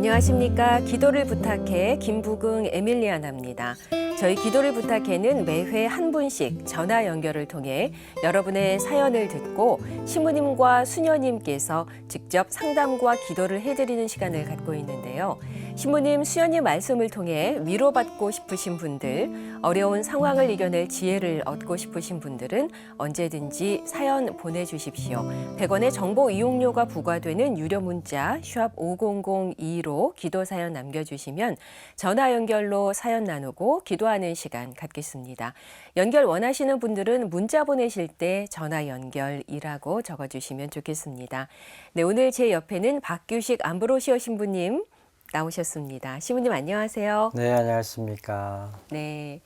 안녕하십니까. 기도를 부탁해 김부긍 에밀리아나입니다. 저희 기도를 부탁해는 매회 한 분씩 전화 연결을 통해 여러분의 사연을 듣고 신부님과 수녀님께서 직접 상담과 기도를 해드리는 시간을 갖고 있는데요. 신부님, 수녀님 말씀을 통해 위로받고 싶으신 분들, 어려운 상황을 이겨낼 지혜를 얻고 싶으신 분들은 언제든지 사연 보내주십시오. 100원의 정보 이용료가 부과되는 유료 문자 샵 5002로 기도 사연 남겨주시면 전화 연결로 사연 나누고 기도하는 시간 갖겠습니다. 연결 원하시는 분들은 문자 보내실 때 전화 연결이라고 적어주시면 좋겠습니다. 네, 오늘 제 옆에는 박규식 암브로시오 신부님 나오셨습니다. 신부님 안녕하세요. 네, 안녕하십니까. 네.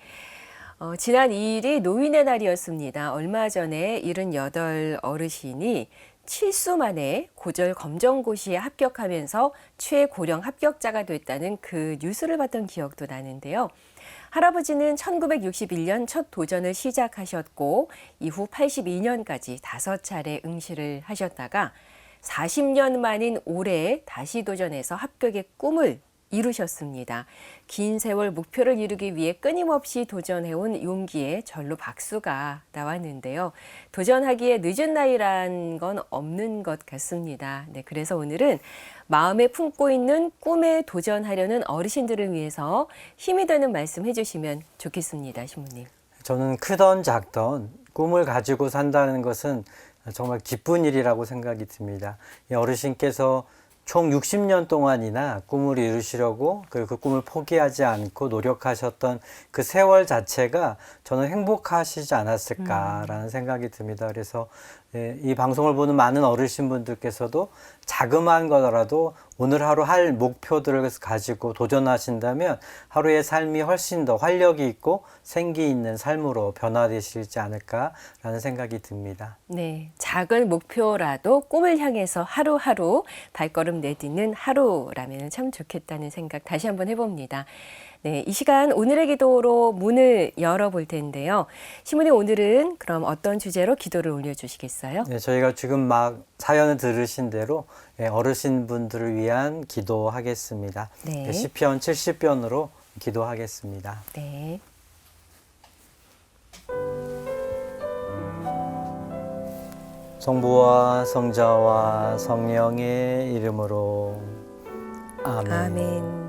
지난 2일이 노인의 날이었습니다. 얼마 전에 78 어르신이 7수 만에 고절 검정고시에 합격하면서 최고령 합격자가 됐다는 그 뉴스를 봤던 기억도 나는데요. 할아버지는 1961년 첫 도전을 시작하셨고 이후 82년까지 5차례 응시를 하셨다가 40년 만인 올해 다시 도전해서 합격의 꿈을 이루셨습니다. 긴 세월 목표를 이루기 위해 끊임없이 도전해온 용기에 절로 박수가 나왔는데요. 도전하기에 늦은 나이란 건 없는 것 같습니다. 네, 그래서 오늘은 마음에 품고 있는 꿈에 도전하려는 어르신들을 위해서 힘이 되는 말씀 해주시면 좋겠습니다. 신부님. 저는 크던 작던 꿈을 가지고 산다는 것은 정말 기쁜 일이라고 생각이 듭니다. 이 어르신께서 총 60년 동안이나 꿈을 이루시려고 그 꿈을 포기하지 않고 노력하셨던 그 세월 자체가 저는 행복하시지 않았을까라는 생각이 듭니다. 그래서 이 방송을 보는 많은 어르신분들께서도 자그마한 거라도 오늘 하루 할 목표들을 가지고 도전하신다면 하루의 삶이 훨씬 더 활력이 있고 생기 있는 삶으로 변화되시지 않을까라는 생각이 듭니다. 네, 작은 목표라도 꿈을 향해서 하루하루 발걸음 내딛는 하루라면 참 좋겠다는 생각 다시 한번 해봅니다. 네, 이 시간 오늘의 기도로 문을 열어볼 텐데요. 신부님, 오늘은 그럼 어떤 주제로 기도를 올려주시겠어요? 네, 저희가 지금 막 사연을 들으신 대로 어르신분들을 위한 기도하겠습니다. 네. 시편 70편으로 기도하겠습니다. 네. 성부와 성자와 성령의 이름으로 아멘. 아멘.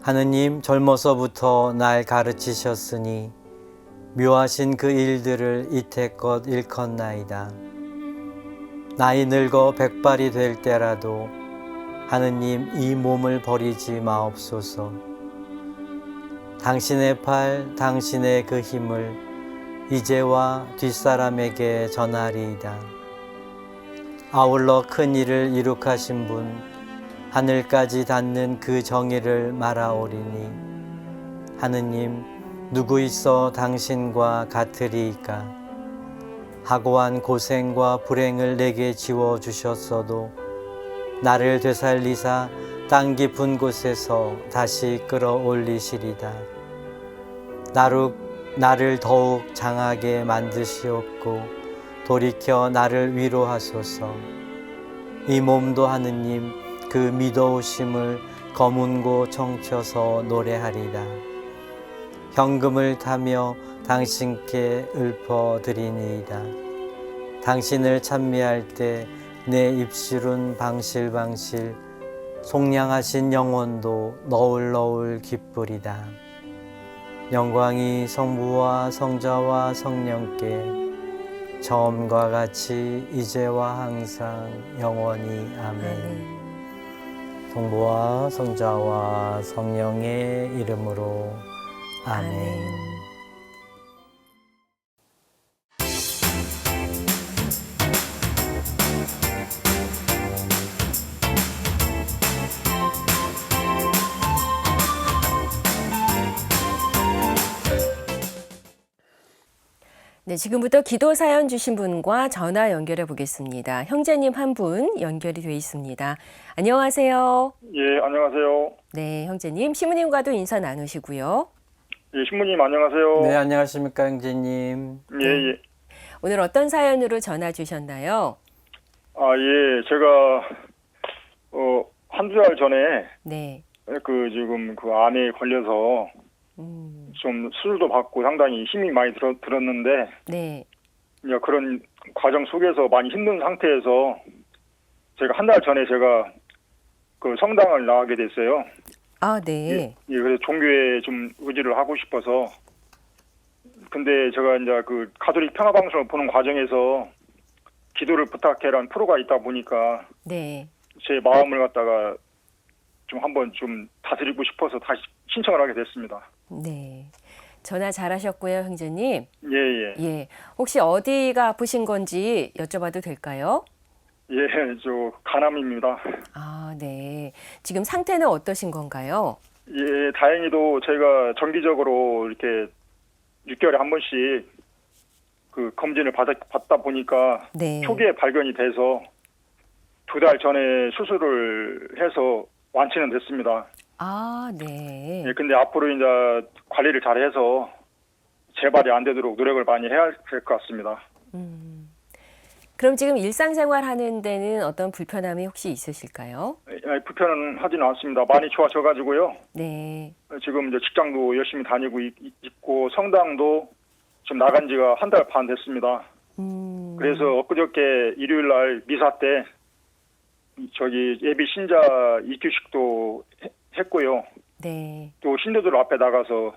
하느님, 젊어서부터 날 가르치셨으니 묘하신 그 일들을 이태껏 일컫나이다. 나이 늙어 백발이 될 때라도 하느님 이 몸을 버리지 마옵소서. 당신의 팔, 당신의 그 힘을 이제와 뒷사람에게 전하리이다. 아울러 큰 일을 이룩하신 분, 하늘까지 닿는 그 정의를 말하오리니 하느님, 누구 있어 당신과 같으리이까? 하고한 고생과 불행을 내게 지워주셨어도 나를 되살리사 땅 깊은 곳에서 다시 끌어올리시리다. 나를 더욱 장하게 만드시옵고 돌이켜 나를 위로하소서. 이 몸도 하느님 그 미도우심을 거문고 청쳐서 노래하리라. 현금을 타며 당신께 읊어드리니이다. 당신을 찬미할 때 내 입술은 방실방실, 속량하신 영혼도 너울너울 기쁘리다. 영광이 성부와 성자와 성령께 처음과 같이 이제와 항상 영원히 아멘. 성부와 성자와 성령의 이름으로 아멘. 네, 지금부터 기도 사연 주신 분과 전화 연결해 보겠습니다. 형제님 한 분 연결이 돼 있습니다. 안녕하세요. 예, 안녕하세요. 네, 형제님, 신부님과도 인사 나누시고요. 예, 신부님 안녕하세요. 네, 안녕하십니까, 형제님. 예, 예. 오늘 어떤 사연으로 전화 주셨나요? 아, 예, 제가 한두 달 전에 네. 지금 그 암에 걸려서 좀 수술도 받고 상당히 힘이 많이 들었는데 네. 이제 그런 과정 속에서 많이 힘든 상태에서 제가 한 달 전에 제가 그 성당을 나가게 됐어요. 아, 네. 그래서 종교에 좀 의지를 하고 싶어서. 근데 제가 이제 그 가톨릭 평화방송을 보는 과정에서 기도를 부탁해라는 프로가 있다 보니까 네. 제 마음을 갖다가 좀 한번 좀 다스리고 싶어서 다시 신청을 하게 됐습니다. 네. 전화 잘하셨고요, 형제님. 예, 예. 예. 혹시 어디가 아프신 건지 여쭤봐도 될까요? 예, 저 간암입니다. 아, 네. 지금 상태는 어떠신 건가요? 예, 다행히도 저희가 정기적으로 이렇게 6개월에 한 번씩 그 검진을 받다 보니까 네. 초기에 발견이 돼서 2달 전에 수술을 해서 완치는 됐습니다. 아, 네. 예, 근데 앞으로 이제 관리를 잘 해서 재발이 안 되도록 노력을 많이 해야 될 것 같습니다. 그럼 지금 일상생활 하는 데는 어떤 불편함이 혹시 있으실까요? 불편은 하지는 않습니다. 많이 좋아져가지고요. 네. 지금 이제 직장도 열심히 다니고 있고 성당도 지금 나간 지가 한 달 반 됐습니다. 그래서 엊그저께 일요일 날 미사 때 저기 예비 신자 입교식도 했고요. 네. 또 신도들 앞에 나가서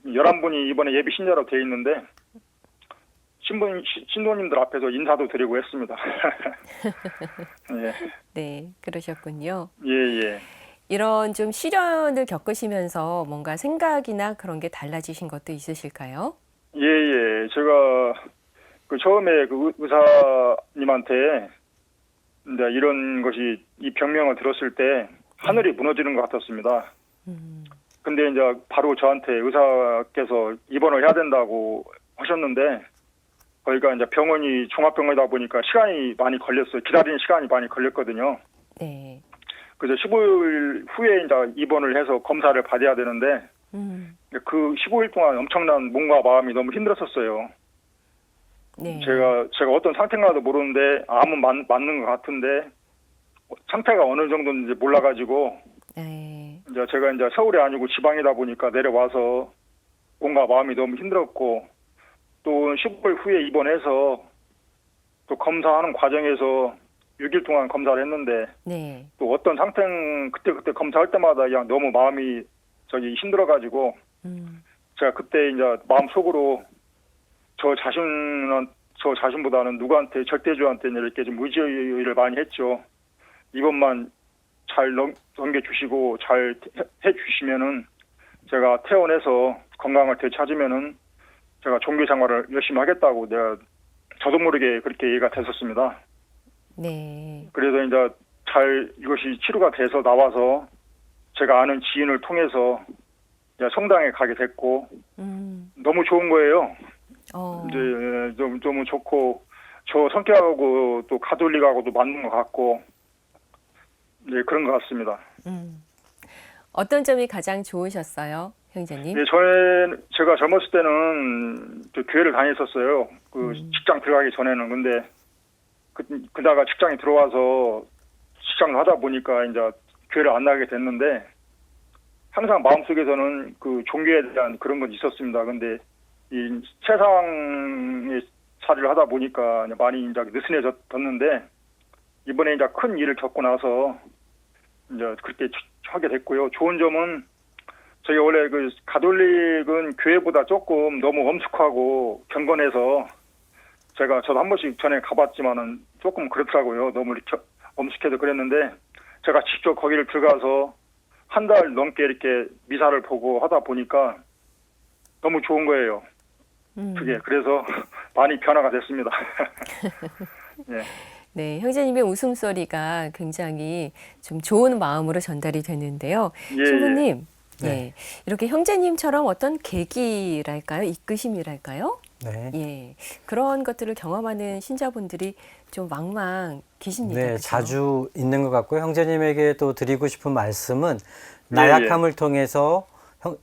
11분이 이번에 예비 신자로 돼 있는데 신도님들 앞에서 인사도 드리고 했습니다. 예. 네. 그러셨군요. 예, 예. 이런 좀 시련을 겪으시면서 뭔가 생각이나 그런 게 달라지신 것도 있으실까요? 예, 예. 제가 그 처음에 그 의사님한테 이제 이런 것이 이 병명을 들었을 때 하늘이 무너지는 것 같았습니다. 근데 이제 바로 저한테 의사께서 입원을 해야 된다고 하셨는데 거기가 이제 병원이 종합병원이다 보니까 시간이 많이 걸렸어요. 기다리는 시간이 많이 걸렸거든요. 네. 그래서 15일 후에 이제 입원을 해서 검사를 받아야 되는데 그 15일 동안 엄청난 몸과 마음이 너무 힘들었었어요. 네. 제가 어떤 상태인가도 모르는데 암은 맞는 것 같은데 상태가 어느 정도인지 몰라가지고 네. 이제 제가 이제 서울이 아니고 지방이다 보니까 내려와서 몸과 마음이 너무 힘들었고 또 15일 후에 입원해서 또 검사하는 과정에서 6일 동안 검사를 했는데 네. 또 어떤 상태는 그때 검사할 때마다 그냥 너무 마음이 힘들어가지고 제가 그때 이제 마음속으로 저 자신보다는 누구한테 절대주한테 이렇게 좀 의지를 많이 했죠. 이것만 잘 넘겨주시고 잘 해주시면은 제가 퇴원해서 건강을 되찾으면은 제가 종교 생활을 열심히 하겠다고 내가 저도 모르게 그렇게 얘기가 됐었습니다. 네. 그래서 이제 잘 이것이 치료가 돼서 나와서 제가 아는 지인을 통해서 이제 성당에 가게 됐고 너무 좋은 거예요. 이제 너무 좋고 저 성격하고 또 가톨릭하고도 맞는 것 같고 네 그런 것 같습니다. 어떤 점이 가장 좋으셨어요, 형제님? 네, 제가 젊었을 때는 또 교회를 다녔었어요. 그 직장 들어가기 전에는 근데 그다가 직장에 들어와서 직장을 하다 보니까 이제 교회를 안 나가게 됐는데 항상 마음속에서는 그 종교에 대한 그런 건 있었습니다. 근데 이 세상의 살이를 하다 보니까 많이 이제 느슨해졌는데 이번에 이제 큰 일을 겪고 나서 이제 그렇게 하게 됐고요. 좋은 점은 저희 원래 그 가톨릭은 교회보다 조금 너무 엄숙하고 경건해서 저도 한 번씩 전에 가봤지만은 조금 그렇더라고요. 너무 이렇게 엄숙해서 그랬는데 제가 직접 거기를 들어가서 한 달 넘게 이렇게 미사를 보고 하다 보니까 너무 좋은 거예요. 그게 그래서 많이 변화가 됐습니다. 네. 네, 형제님의 웃음소리가 굉장히 좀 좋은 마음으로 전달이 되는데요. 예, 신부님, 네. 예, 이렇게 형제님처럼 어떤 계기랄까요? 이끄심이랄까요? 네. 예, 그런 것들을 경험하는 신자분들이 좀 왕왕 계십니다. 네, 그죠? 자주 있는 것 같고요. 형제님에게 또 드리고 싶은 말씀은 나약함을 통해서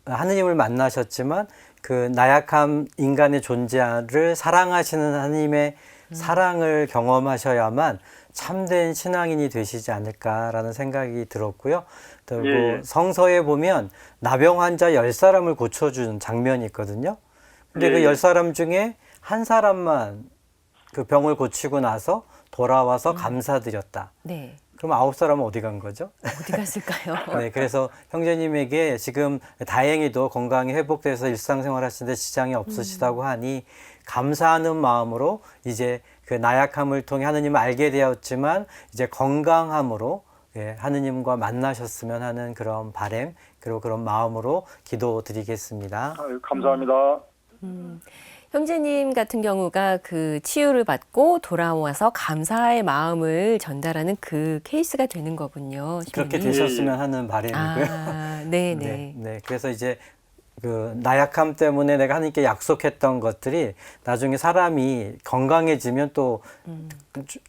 하느님을 만나셨지만 그 나약함 인간의 존재를 사랑하시는 하나님의 사랑을 경험하셔야만 참된 신앙인이 되시지 않을까라는 생각이 들었고요. 그리고 예. 성서에 보면 나병 환자 10사람을 고쳐준 장면이 있거든요. 근데 예. 그 10사람 중에 한 사람만 그 병을 고치고 나서 돌아와서 감사드렸다. 네. 그럼 9사람은 어디 간 거죠? 어디 갔을까요? 네, 그래서 형제님에게 지금 다행히도 건강이 회복돼서 일상생활 하시는데 지장이 없으시다고 하니 감사하는 마음으로 이제 그 나약함을 통해 하느님을 알게 되었지만 이제 건강함으로 예, 하느님과 만나셨으면 하는 그런 바람 그리고 그런 마음으로 기도드리겠습니다. 아유, 감사합니다. 형제님 같은 경우가 그 치유를 받고 돌아와서 감사의 마음을 전달하는 그 케이스가 되는 거군요. 그렇게 신부님. 되셨으면 하는 바람이고요. 아, 네네. 네, 네. 그래서 이제 그 나약함 때문에 내가 하나님께 약속했던 것들이 나중에 사람이 건강해지면 또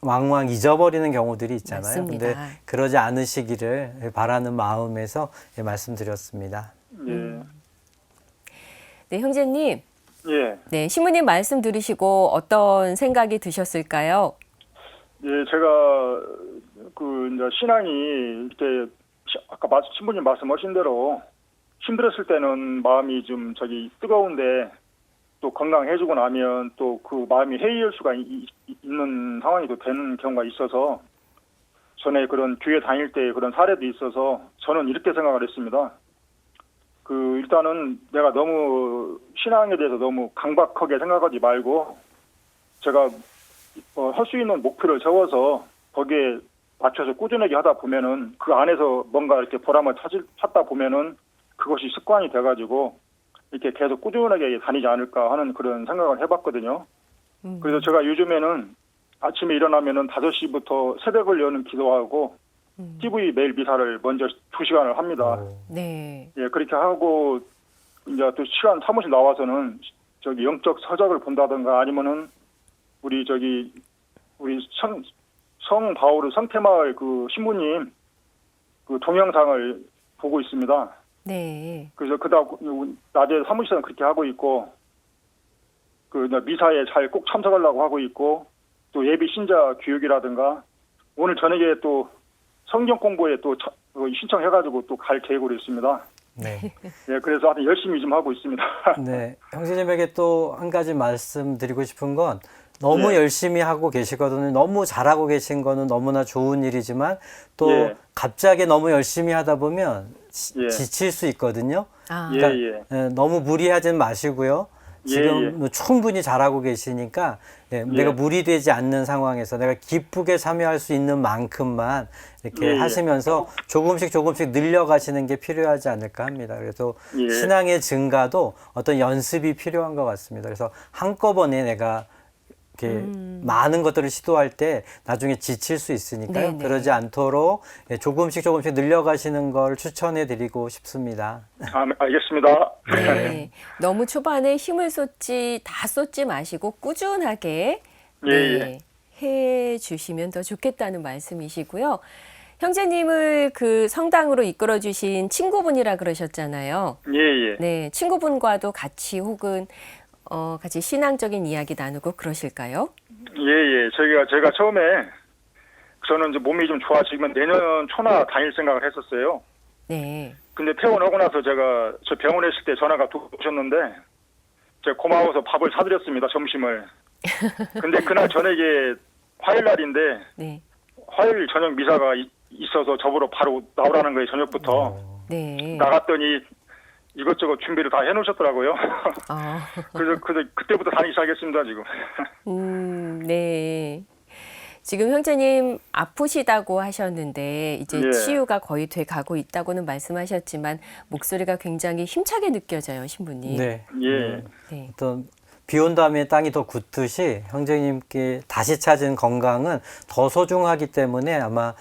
왕왕 잊어버리는 경우들이 있잖아요. 맞습니다. 근데 그러지 않으시기를 바라는 마음에서 말씀드렸습니다. 예. 네, 형제님. 예. 네, 신부님 말씀 들으시고 어떤 생각이 드셨을까요? 예, 제가 그 이제 신앙이 이렇게 아까 신부님 말씀하신 대로 힘들었을 때는 마음이 좀 뜨거운데 또 건강해지고 나면 또 그 마음이 해이할 수가 있는 상황이 또 되는 경우가 있어서 전에 그런 교회 다닐 때 그런 사례도 있어서 저는 이렇게 생각을 했습니다. 그 일단은 내가 너무 신앙에 대해서 너무 강박하게 생각하지 말고 제가 할 수 있는 목표를 세워서 거기에 맞춰서 꾸준하게 하다 보면은 그 안에서 뭔가 이렇게 보람을 찾다 보면은 그것이 습관이 돼가지고 이렇게 계속 꾸준하게 다니지 않을까 하는 그런 생각을 해봤거든요. 그래서 제가 요즘에는 아침에 일어나면은 5시부터 새벽을 여는 기도하고 TV 매일 미사를 먼저 2시간을 합니다. 네. 예, 그렇게 하고 이제 또 시간 사무실 나와서는 영적 서적을 본다든가 아니면은 우리 성 바오르 성태마을 그 신부님 그 동영상을 보고 있습니다. 네. 그래서 낮에 사무실에는 그렇게 하고 있고 그 미사에 잘 꼭 참석하려고 하고 있고 또 예비 신자 교육이라든가 오늘 저녁에 또 성경 공부에 또 신청해가지고 또 갈 계획으로 있습니다. 네. 예, 그래서 하여튼 열심히 좀 하고 있습니다. 네. 형제님에게 또 한 가지 말씀드리고 싶은 건 너무 예. 열심히 하고 계시거든요. 너무 잘하고 계신 거는 너무나 좋은 일이지만 또 예. 갑자기 너무 열심히 하다 보면 예. 지칠 수 있거든요. 아, 예, 예. 너무 무리하진 마시고요. 지금 예. 충분히 잘하고 계시니까 내가 무리되지 않는 상황에서 내가 기쁘게 참여할 수 있는 만큼만 이렇게 예. 하시면서 조금씩 늘려가시는 게 필요하지 않을까 합니다. 그래서 예. 신앙의 증가도 어떤 연습이 필요한 것 같습니다. 그래서 한꺼번에 내가 이렇게 많은 것들을 시도할 때 나중에 지칠 수 있으니까요. 네네. 그러지 않도록 조금씩 늘려가시는 걸 추천해 드리고 싶습니다. 아, 알겠습니다. 네. 너무 초반에 힘을 다 쏟지 마시고 꾸준하게 예, 해 주시면 더 좋겠다는 말씀이시고요. 형제님을 그 성당으로 이끌어 주신 친구분이라 그러셨잖아요. 예, 예. 네, 친구분과도 같이 혹은 같이 신앙적인 이야기 나누고 그러실까요? 예, 예. 제가 처음에 저는 이제 몸이 좀 좋아지면 내년 초나 다닐 생각을 했었어요. 네. 근데 퇴원하고 나서 제가 저 병원에 있을 때 전화가 오셨는데 제가 고마워서 밥을 사드렸습니다, 점심을. 근데 그날 저녁에 화요일 날인데 네. 화요일 저녁 미사가 있어서 저보러 바로 나오라는 거예요, 저녁부터. 네. 나갔더니 이것저것 준비를 다 해놓으셨더라고요. 아. 그래서 그때부터 다니기 시작했습니다, 지금. 네. 지금 형제님 아프시다고 하셨는데 이제 예. 치유가 거의 돼 가고 있다고는 말씀하셨지만 목소리가 굉장히 힘차게 느껴져요, 신부님. 네. 예. 네. 어떤 비 온 다음에 땅이 더 굳듯이 형제님께 다시 찾은 건강은 더 소중하기 때문에 아마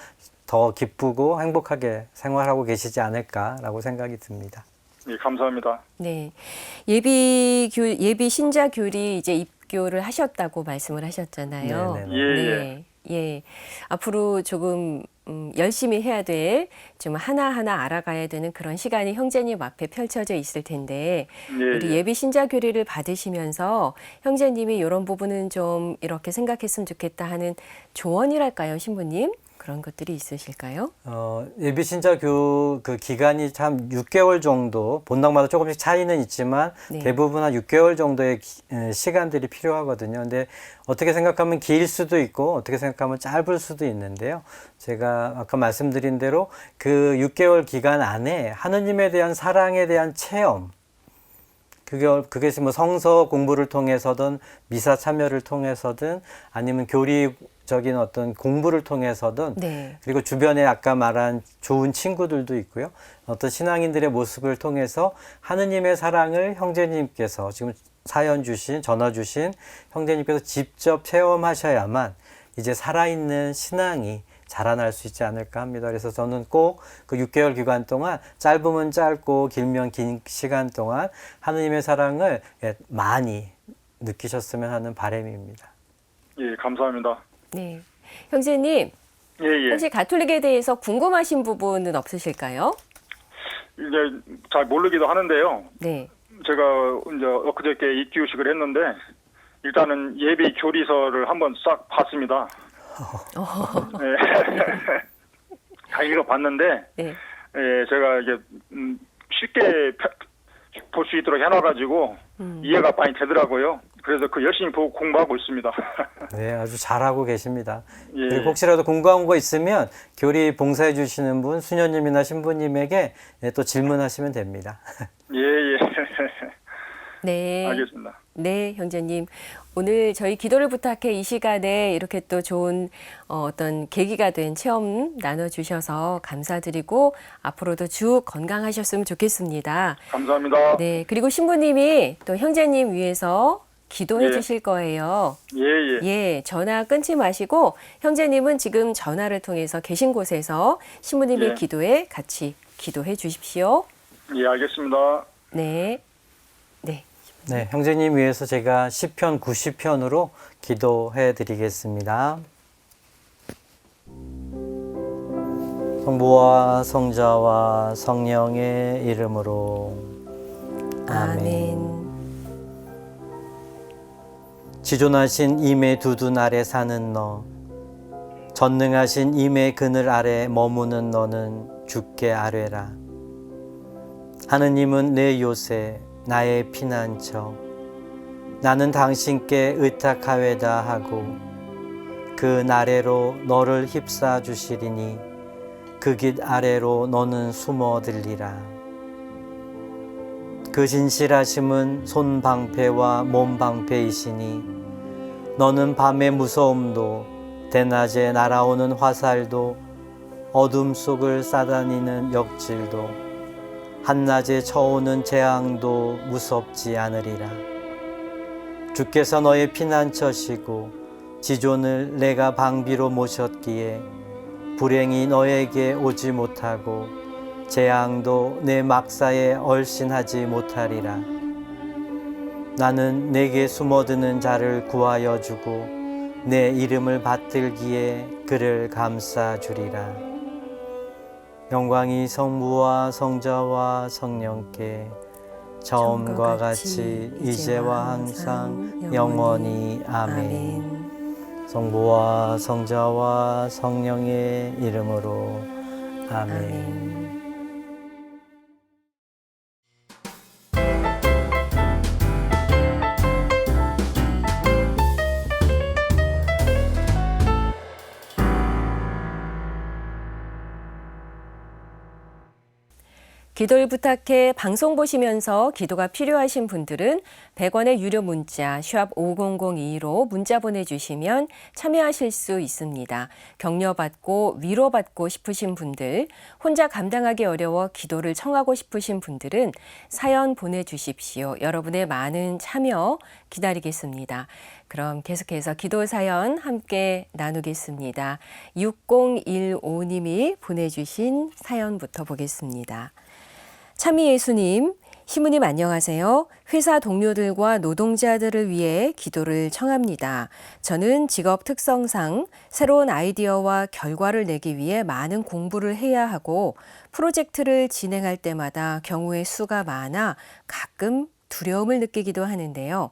더 기쁘고 행복하게 생활하고 계시지 않을까라고 생각이 듭니다. 예, 감사합니다. 네. 예비 신자 교리 이제 입교를 하셨다고 말씀을 하셨잖아요. 네네네. 예, 네. 예. 앞으로 조금 열심히 해야 될 좀 하나하나 알아가야 되는 그런 시간이 형제님 앞에 펼쳐져 있을 텐데 우리 예비 신자 교리를 받으시면서 형제님이 이런 부분은 좀 이렇게 생각했으면 좋겠다 하는 조언이랄까요, 신부님? 그런 것들이 있으실까요? 예비 신자 그 기간이 참 6개월 정도, 본당마다 조금씩 차이는 있지만 네. 대부분 한 6개월 정도의 시간들이 필요하거든요. 근데 어떻게 생각하면 길 수도 있고 어떻게 생각하면 짧을 수도 있는데요. 제가 아까 말씀드린 대로 그 6개월 기간 안에 하느님에 대한 사랑에 대한 체험, 그게 뭐 성서 공부를 통해서든 미사 참여를 통해서든 아니면 교리적인 어떤 공부를 통해서든 네. 그리고 주변에 아까 말한 좋은 친구들도 있고요. 어떤 신앙인들의 모습을 통해서 하느님의 사랑을 형제님께서 지금 사연 주신, 전화 주신 형제님께서 직접 체험하셔야만 이제 살아있는 신앙이 자라날 수 있지 않을까 합니다. 그래서 저는 꼭 그 6개월 기간 동안 짧으면 짧고 길면 긴 시간 동안 하느님의 사랑을 많이 느끼셨으면 하는 바람입니다. 예, 감사합니다. 네. 형제님, 예, 예. 혹시 가톨릭에 대해서 궁금하신 부분은 없으실까요? 이제 잘 모르기도 하는데요. 네. 제가 이제 엊그저께 입기후식을 했는데 일단은 예비 교리서를 한번 싹 봤습니다. 네. 다 읽어봤는데 네. 예, 제가 이게 쉽게 볼 수 있도록 해놔가지고 이해가 많이 되더라고요. 그래서 그 열심히 보고 공부하고 있습니다. 네, 아주 잘하고 계십니다. 예. 그리고 혹시라도 궁금한 거 있으면 교리 봉사해 주시는 분, 수녀님이나 신부님에게 또 질문하시면 됩니다. 예, 예. 네. 알겠습니다. 네, 형제님. 오늘 저희 기도를 부탁해 이 시간에 이렇게 또 좋은 어떤 계기가 된 체험 나눠주셔서 감사드리고 앞으로도 쭉 건강하셨으면 좋겠습니다. 감사합니다. 네, 그리고 신부님이 또 형제님 위해서 기도해 예. 주실 거예요. 예, 예. 예, 전화 끊지 마시고 형제님은 지금 전화를 통해서 계신 곳에서 신부님의 예. 기도에 같이 기도해 주십시오. 예, 알겠습니다. 네. 네. 네, 형제님 위해서 제가 시편 90편으로 기도해 드리겠습니다. 성부와 성자와 성령의 이름으로 아멘. 지존하신 임의 두둔 아래 사는 너, 전능하신 임의 그늘 아래 머무는 너는 주께 아뢰라. 하느님은 내 요새 나의 피난처, 나는 당신께 의탁하외다 하고 그 나래로 너를 휩싸 주시리니 그 깃 아래로 너는 숨어들리라. 그 진실하심은 손 방패와 몸 방패이시니 너는 밤의 무서움도 대낮에 날아오는 화살도 어둠 속을 싸다니는 역질도 한낮에 쳐오는 재앙도 무섭지 않으리라. 주께서 너의 피난처시고 지존을 내가 방비로 모셨기에 불행이 너에게 오지 못하고 재앙도 내 막사에 얼씬하지 못하리라. 나는 내게 숨어드는 자를 구하여 주고 내 이름을 받들기에 그를 감싸주리라. 영광이 성부와 성자와 성령께 처음과 같이 이제와 항상 영원히 아멘. 성부와 성자와 성령의 이름으로 아멘. 기도를 부탁해 방송 보시면서 기도가 필요하신 분들은 100원의 유료 문자 샵 5002로 문자 보내주시면 참여하실 수 있습니다. 격려받고 위로받고 싶으신 분들, 혼자 감당하기 어려워 기도를 청하고 싶으신 분들은 사연 보내주십시오. 여러분의 많은 참여 기다리겠습니다. 그럼 계속해서 기도 사연 함께 나누겠습니다. 6015님이 보내주신 사연부터 보겠습니다. 참이 예수님, 시무님 안녕하세요. 회사 동료들과 노동자들을 위해 기도를 청합니다. 저는 직업 특성상 새로운 아이디어와 결과를 내기 위해 많은 공부를 해야 하고 프로젝트를 진행할 때마다 경우의 수가 많아 가끔 두려움을 느끼기도 하는데요.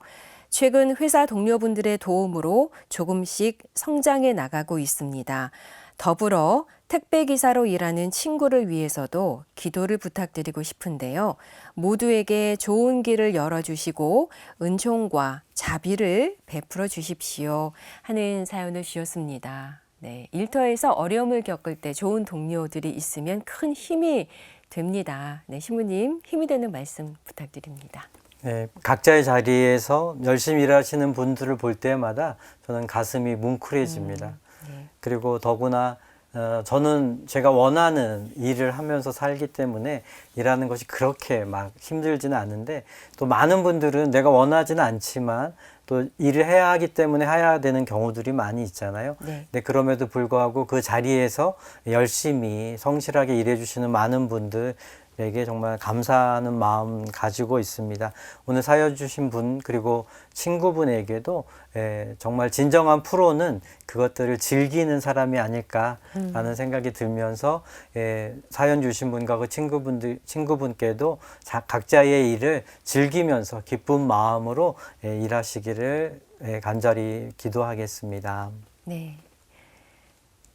최근 회사 동료분들의 도움으로 조금씩 성장해 나가고 있습니다. 더불어 택배기사로 일하는 친구를 위해서도 기도를 부탁드리고 싶은데요. 모두에게 좋은 길을 열어주시고 은총과 자비를 베풀어 주십시오 하는 사연을 주셨습니다. 네, 일터에서 어려움을 겪을 때 좋은 동료들이 있으면 큰 힘이 됩니다. 네, 시무님 힘이 되는 말씀 부탁드립니다. 네, 각자의 자리에서 열심히 일하시는 분들을 볼 때마다 저는 가슴이 뭉클해집니다. 네. 그리고 더구나 저는 제가 원하는 일을 하면서 살기 때문에 일하는 것이 그렇게 막 힘들지는 않은데, 또 많은 분들은 내가 원하지는 않지만 또 일을 해야 하기 때문에 해야 되는 경우들이 많이 있잖아요. 네. 근데 그럼에도 불구하고 그 자리에서 열심히 성실하게 일해 주시는 많은 분들에게 정말 감사하는 마음 가지고 있습니다. 오늘 사연 주신 분 그리고 친구분에게도 정말 진정한 프로는 그것들을 즐기는 사람이 아닐까라는 생각이 들면서 사연 주신 분과 그 친구분께도 각자의 일을 즐기면서 기쁜 마음으로 일하시기를 간절히 기도하겠습니다. 네.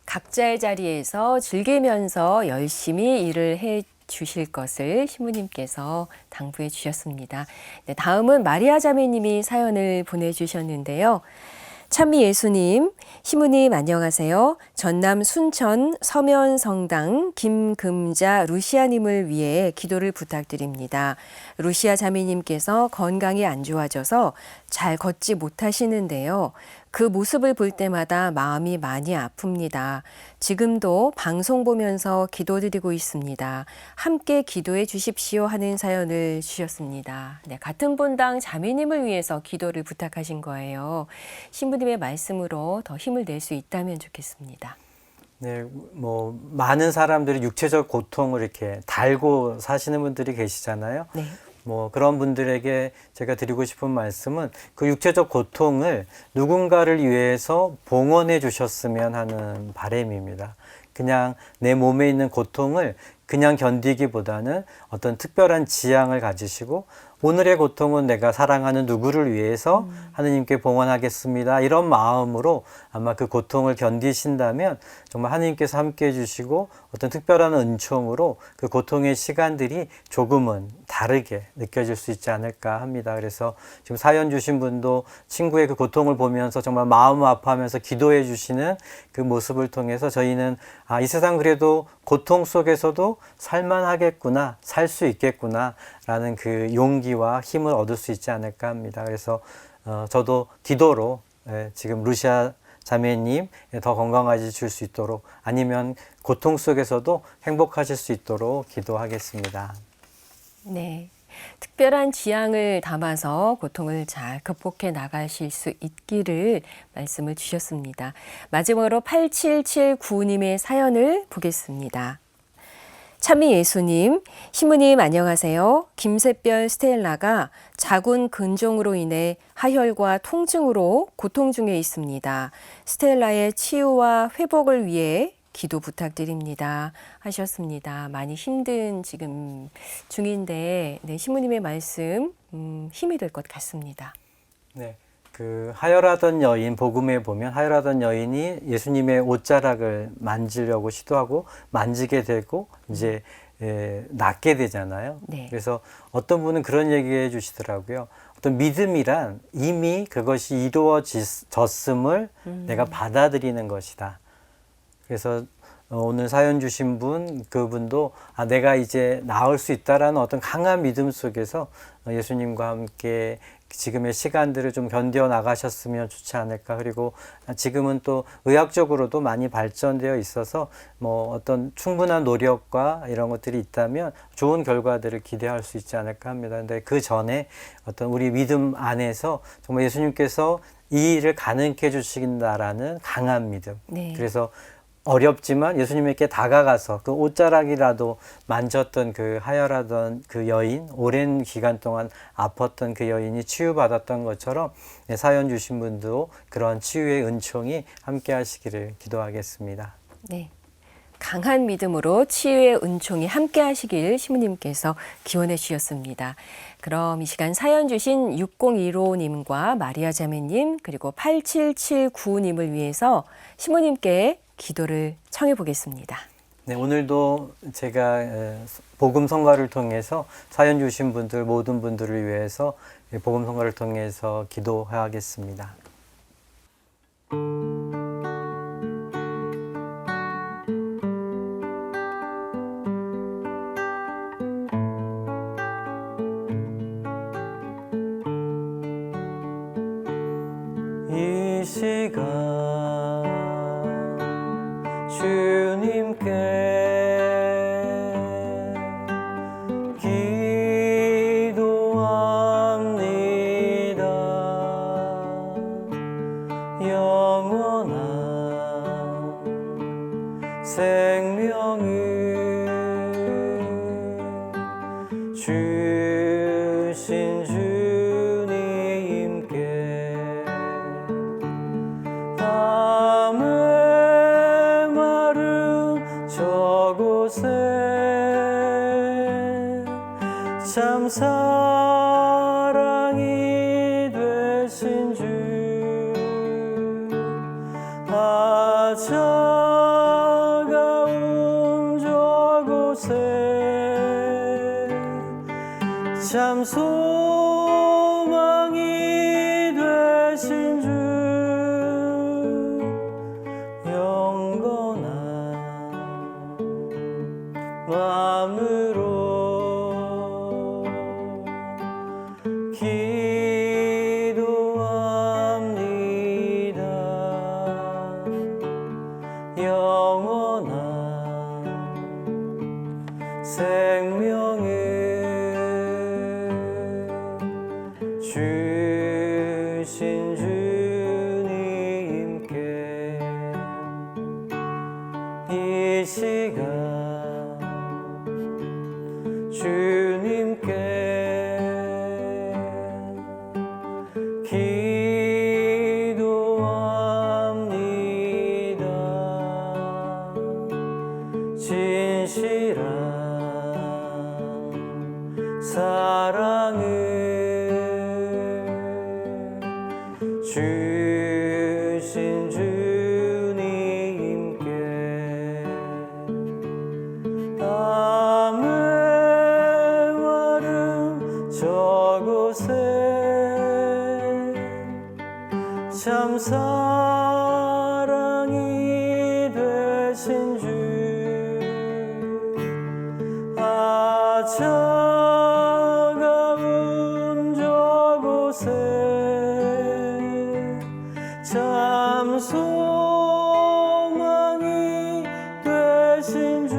각자의 자리에서 즐기면서 열심히 일을 해 주실 것을 시무님께서 당부해 주셨습니다. 네, 다음은 마리아 자매님이 사연을 보내주셨는데요. 찬미 예수님, 시무님 안녕하세요. 전남 순천 서면성당 김금자 루시아님을 위해 기도를 부탁드립니다. 루시아 자매님께서 건강이 안 좋아져서 잘 걷지 못하시는데요. 그 모습을 볼 때마다 마음이 많이 아픕니다. 지금도 방송 보면서 기도드리고 있습니다. 함께 기도해 주십시오 하는 사연을 주셨습니다. 네, 같은 본당 자매님을 위해서 기도를 부탁하신 거예요. 신부님의 말씀으로 더 힘을 낼 수 있다면 좋겠습니다. 네, 뭐 많은 사람들이 육체적 고통을 이렇게 달고 사시는 분들이 계시잖아요. 네. 뭐 그런 분들에게 제가 드리고 싶은 말씀은 그 육체적 고통을 누군가를 위해서 봉헌해 주셨으면 하는 바람입니다. 그냥 내 몸에 있는 고통을 그냥 견디기보다는 어떤 특별한 지향을 가지시고 오늘의 고통은 내가 사랑하는 누구를 위해서 하느님께 봉헌하겠습니다. 이런 마음으로 아마 그 고통을 견디신다면 정말 하느님께서 함께 해주시고 어떤 특별한 은총으로 그 고통의 시간들이 조금은 다르게 느껴질 수 있지 않을까 합니다. 그래서 지금 사연 주신 분도 친구의 그 고통을 보면서 정말 마음 아파하면서 기도해 주시는 그 모습을 통해서 저희는 이 세상 그래도 고통 속에서도 살만하겠구나, 살 수 있겠구나 라는 그 용기와 힘을 얻을 수 있지 않을까 합니다. 그래서 저도 기도로 지금 루시아 자매님 더 건강해질 수 있도록, 아니면 고통 속에서도 행복하실 수 있도록 기도하겠습니다. 네. 특별한 지향을 담아서 고통을 잘 극복해 나가실 수 있기를 말씀을 주셨습니다. 마지막으로 8779님의 사연을 보겠습니다. 찬미 예수님, 시무님 안녕하세요. 김새별 스텔라가 자군 근종으로 인해 하혈과 통증으로 고통 중에 있습니다. 스텔라의 치유와 회복을 위해 기도 부탁드립니다 하셨습니다. 많이 힘든 지금 중인데 네, 시무님의 말씀 힘이 될 것 같습니다. 네. 그 하혈하던 여인, 복음에 보면 하혈하던 여인이 예수님의 옷자락을 만지려고 시도하고 만지게 되고 이제 낫게 되잖아요. 네. 그래서 어떤 분은 그런 얘기해 주시더라고요. 어떤 믿음이란 이미 그것이 이루어졌음을 내가 받아들이는 것이다. 그래서 오늘 사연 주신 분, 그분도 내가 이제 나을 수 있다라는 어떤 강한 믿음 속에서 예수님과 함께 지금의 시간들을 좀 견뎌 나가셨으면 좋지 않을까. 그리고 지금은 또 의학적으로도 많이 발전되어 있어서 뭐 어떤 충분한 노력과 이런 것들이 있다면 좋은 결과들을 기대할 수 있지 않을까 합니다. 근데 그 전에 어떤 우리 믿음 안에서 정말 예수님께서 이 일을 가능케 해주신다라는 강한 믿음. 네. 그래서 어렵지만 예수님에게 다가가서 그 옷자락이라도 만졌던 그 하혈하던 그 여인, 오랜 기간 동안 아팠던 그 여인이 치유받았던 것처럼 사연 주신 분도 그런 치유의 은총이 함께 하시기를 기도하겠습니다. 네. 강한 믿음으로 치유의 은총이 함께 하시길 시무님께서 기원해 주셨습니다. 그럼 이 시간 사연 주신 6015님과 마리아 자매님 그리고 8779님을 위해서 시무님께 기도를 청해 보겠습니다. 네, 오늘도 제가 복음 선가를 통해서 사연 주신 분들 모든 분들을 위해서 복음 선가를 통해서 기도하겠습니다. 이 시간 주님께 기도합니다. 영원한 생명을 주신 주님께 밤의 마른 저곳에 참 사랑이 되신 주 차가운 저곳에 참 소망이 되신 주 영원한 마음으로 기도합니다. 영원한 생명을 주신 주님께 이 시간 주님께 기도합니다. 진실한 사랑을 주신 주님께 밤의 마른 저곳에 참 사랑이 되신 주 차가운 저곳에 참 소망이 되신 주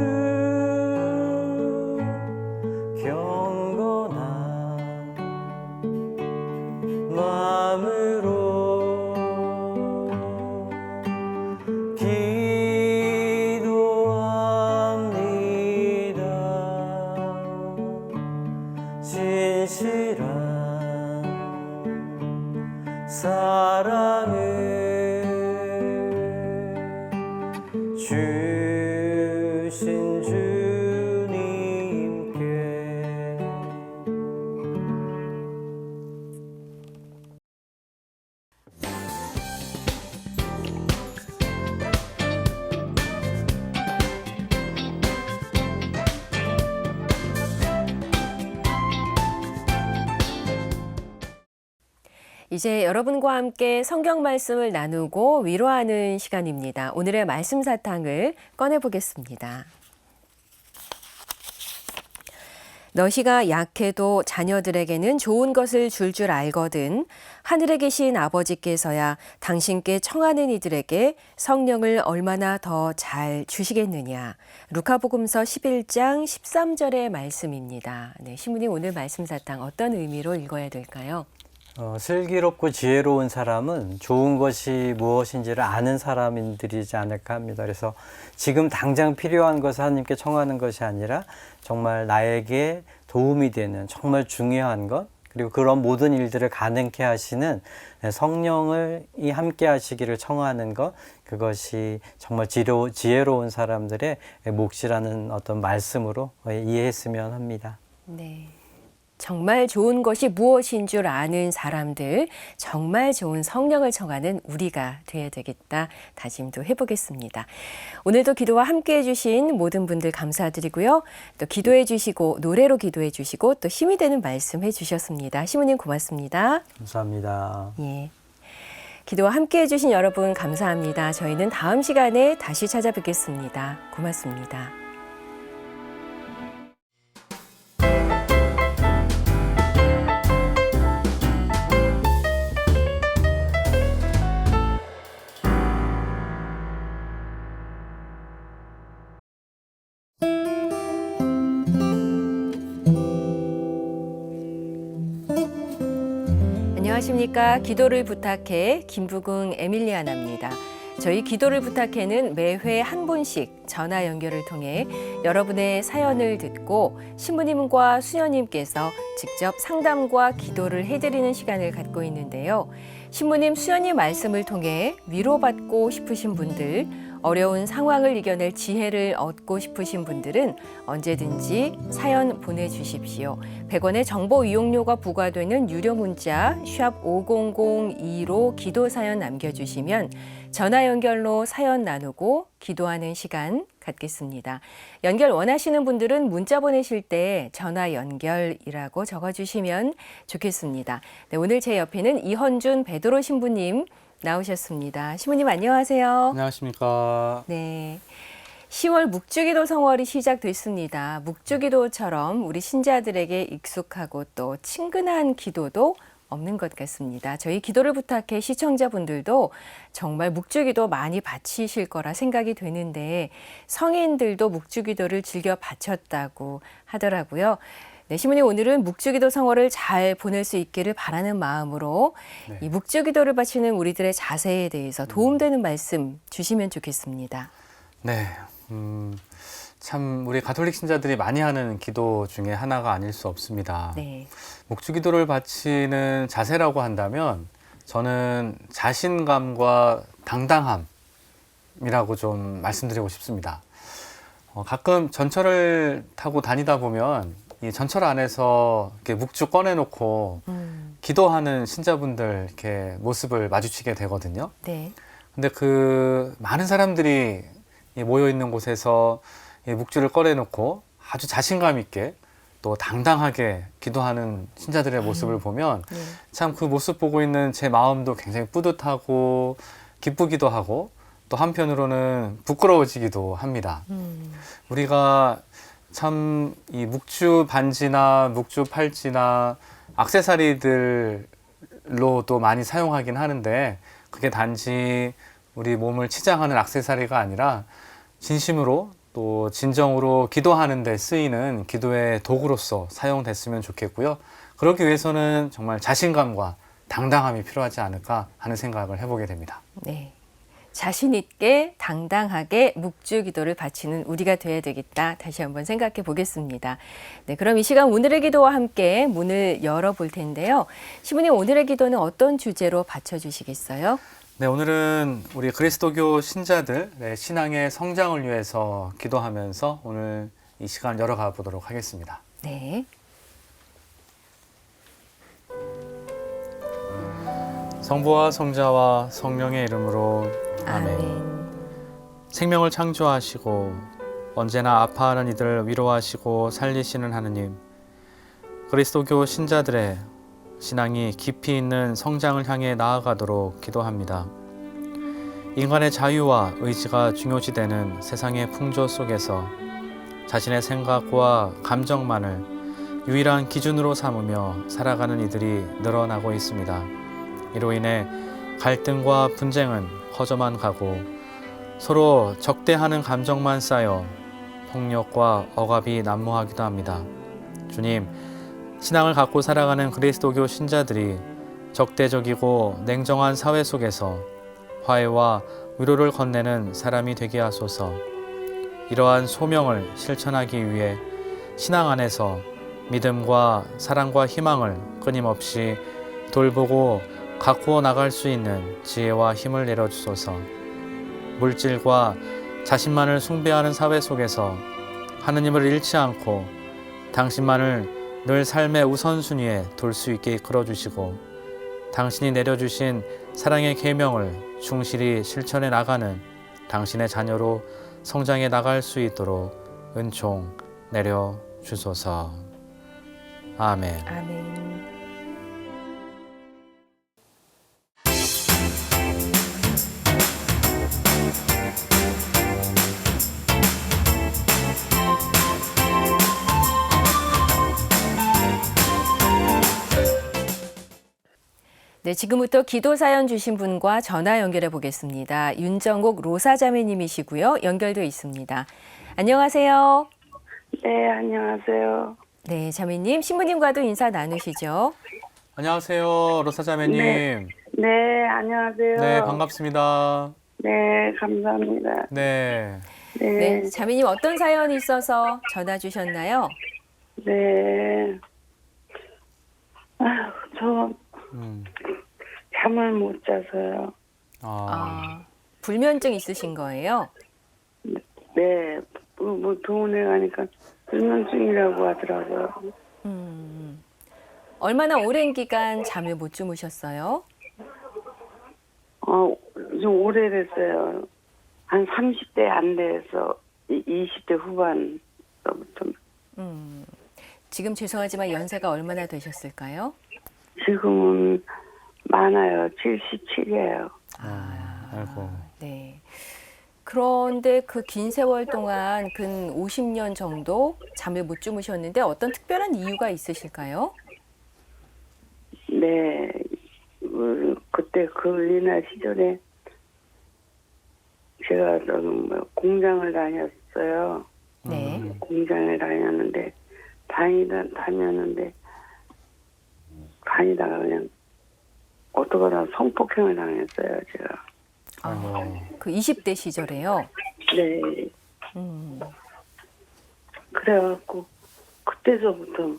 경건한 마음으로 기도합니다. 진실한 사랑을 주신 주님께 이제 여러분과 함께 성경 말씀을 나누고 위로하는 시간입니다. 오늘의 말씀 사탕을 꺼내보겠습니다. 너희가 약해도 자녀들에게는 좋은 것을 줄 알거든 하늘에 계신 아버지께서야 당신께 청하는 이들에게 성령을 얼마나 더 잘 주시겠느냐. 루카복음서 11장 13절의 말씀입니다. 네, 신부님 오늘 말씀 사탕 어떤 의미로 읽어야 될까요? 슬기롭고 지혜로운 사람은 좋은 것이 무엇인지를 아는 사람들이지 않을까 합니다. 그래서 지금 당장 필요한 것을 하나님께 청하는 것이 아니라 정말 나에게 도움이 되는 정말 중요한 것, 그리고 그런 모든 일들을 가능케 하시는 성령을 함께 하시기를 청하는 것, 그것이 정말 지혜로운 사람들의 몫이라는 어떤 말씀으로 이해했으면 합니다. 네. 정말 좋은 것이 무엇인 줄 아는 사람들, 정말 좋은 성령을 청하는 우리가 되어야 되겠다 다짐도 해보겠습니다. 오늘도 기도와 함께 해주신 모든 분들 감사드리고요. 또 기도해 주시고 노래로 기도해 주시고 또 힘이 되는 말씀 해주셨습니다. 시모님 고맙습니다. 감사합니다. 예. 기도와 함께 해주신 여러분 감사합니다. 저희는 다음 시간에 다시 찾아뵙겠습니다. 고맙습니다. 안녕하십니까. 기도를 부탁해 김부궁 에밀리아나입니다. 저희 기도를 부탁해는 매회 한 분씩 전화 연결을 통해 여러분의 사연을 듣고 신부님과 수녀님께서 직접 상담과 기도를 해드리는 시간을 갖고 있는데요. 신부님, 수녀님 말씀을 통해 위로받고 싶으신 분들, 어려운 상황을 이겨낼 지혜를 얻고 싶으신 분들은 언제든지 사연 보내주십시오. 100원의 정보 이용료가 부과되는 유료 문자 샵 5002로 기도 사연 남겨주시면 전화 연결로 사연 나누고 기도하는 시간 갖겠습니다. 연결 원하시는 분들은 문자 보내실 때 전화 연결이라고 적어주시면 좋겠습니다. 네, 오늘 제 옆에는 이헌준 베드로 신부님 나오셨습니다. 신부님 안녕하세요. 안녕하십니까. 네. 10월 묵주기도 성월이 시작됐습니다. 묵주기도처럼 우리 신자들에게 익숙하고 또 친근한 기도도 없는 것 같습니다. 저희 기도를 부탁해 시청자분들도 정말 묵주기도 많이 바치실 거라 생각이 되는데 성인들도 묵주기도를 즐겨 바쳤다고 하더라고요. 네, 시모님 오늘은 묵주기도 성월을 잘 보낼 수 있기를 바라는 마음으로 네. 이 묵주기도를 바치는 우리들의 자세에 대해서 도움되는 말씀 주시면 좋겠습니다. 네. 참 우리 가톨릭 신자들이 많이 하는 기도 중에 하나가 아닐 수 없습니다. 네. 묵주기도를 바치는 자세라고 한다면 저는 자신감과 당당함이라고 좀 말씀드리고 싶습니다. 가끔 전철을 타고 다니다 보면 이 전철 안에서 이렇게 묵주 꺼내놓고 기도하는 신자분들 이렇게 모습을 마주치게 되거든요. 네. 근데 그 많은 사람들이 모여 있는 곳에서 이 묵주를 꺼내놓고 아주 자신감 있게 또 당당하게 기도하는 신자들의 모습을 보면 네. 참 그 모습 보고 있는 제 마음도 굉장히 뿌듯하고 기쁘기도 하고 또 한편으로는 부끄러워지기도 합니다. 우리가 참 이 묵주 반지나 묵주 팔찌나 액세서리들로도 많이 사용하긴 하는데 그게 단지 우리 몸을 치장하는 액세서리가 아니라 진심으로 또 진정으로 기도하는 데 쓰이는 기도의 도구로서 사용됐으면 좋겠고요. 그러기 위해서는 정말 자신감과 당당함이 필요하지 않을까 하는 생각을 해보게 됩니다. 네. 자신 있게 당당하게 묵주기도를 바치는 우리가 되어야 되겠다. 다시 한번 생각해 보겠습니다. 네, 그럼 이 시간 오늘의 기도와 함께 문을 열어볼 텐데요. 시부님 오늘의 기도는 어떤 주제로 바쳐주시겠어요? 네, 오늘은 우리 그리스도교 신자들의 신앙의 성장을 위해서 기도하면서 오늘 이 시간 열어가 보도록 하겠습니다. 네. 성부와 성자와 성령의 이름으로 아멘. 아멘. 생명을 창조하시고 언제나 아파하는 이들을 위로하시고 살리시는 하느님, 그리스도교 신자들의 신앙이 깊이 있는 성장을 향해 나아가도록 기도합니다. 인간의 자유와 의지가 중요시되는 세상의 풍조 속에서 자신의 생각과 감정만을 유일한 기준으로 삼으며 살아가는 이들이 늘어나고 있습니다. 이로 인해 갈등과 분쟁은 커져만 가고 서로 적대하는 감정만 쌓여 폭력과 억압이 난무하기도 합니다. 주님, 신앙을 갖고 살아가는 그리스도교 신자들이 적대적이고 냉정한 사회 속에서 화해와 위로를 건네는 사람이 되게 하소서. 이러한 소명을 실천하기 위해 신앙 안에서 믿음과 사랑과 희망을 끊임없이 돌보고 가꾸어 나갈 수 있는 지혜와 힘을 내려주소서. 물질과 자신만을 숭배하는 사회 속에서 하느님을 잃지 않고 당신만을 늘 삶의 우선순위에 둘 수 있게 이끌어주시고 당신이 내려주신 사랑의 계명을 충실히 실천해 나가는 당신의 자녀로 성장해 나갈 수 있도록 은총 내려주소서. 아멘. 아멘. 네, 지금부터 기도 사연 주신 분과 전화 연결해 보겠습니다. 윤정옥 로사자매님이시고요. 연결돼 있습니다. 안녕하세요. 네, 안녕하세요. 네, 자매님, 신부님과도 인사 나누시죠. 안녕하세요, 로사자매님. 네. 네, 안녕하세요. 네, 반갑습니다. 네, 감사합니다. 네. 네, 네, 자매님 어떤 사연이 있어서 전화 주셨나요? 네. 아휴, 저 음. 잠을 못 자서요. 불면증 있으신 거예요? 네, 뭐 병원에 가니까 불면증이라고 하더라고요. 얼마나 오랜 기간 잠을 못 주무셨어요? 좀 오래됐어요. 한 30대 안 돼서 20대 후반서부터. 지금 죄송하지만 연세가 얼마나 되셨을까요? 지금은 많아요. 77이에요. 아이고. 네. 그런데 그 긴 세월 동안 근 50년 정도 잠을 못 주무셨는데 어떤 특별한 이유가 있으실까요? 네, 그때 그 옛날 시절에 제가 공장을 다녔어요. 네. 공장에 다녔는데 다니다가 그냥 어떡하다 성폭행을 당했어요, 제가. 그 20대 시절에요? 네. 그래갖고 그때서부터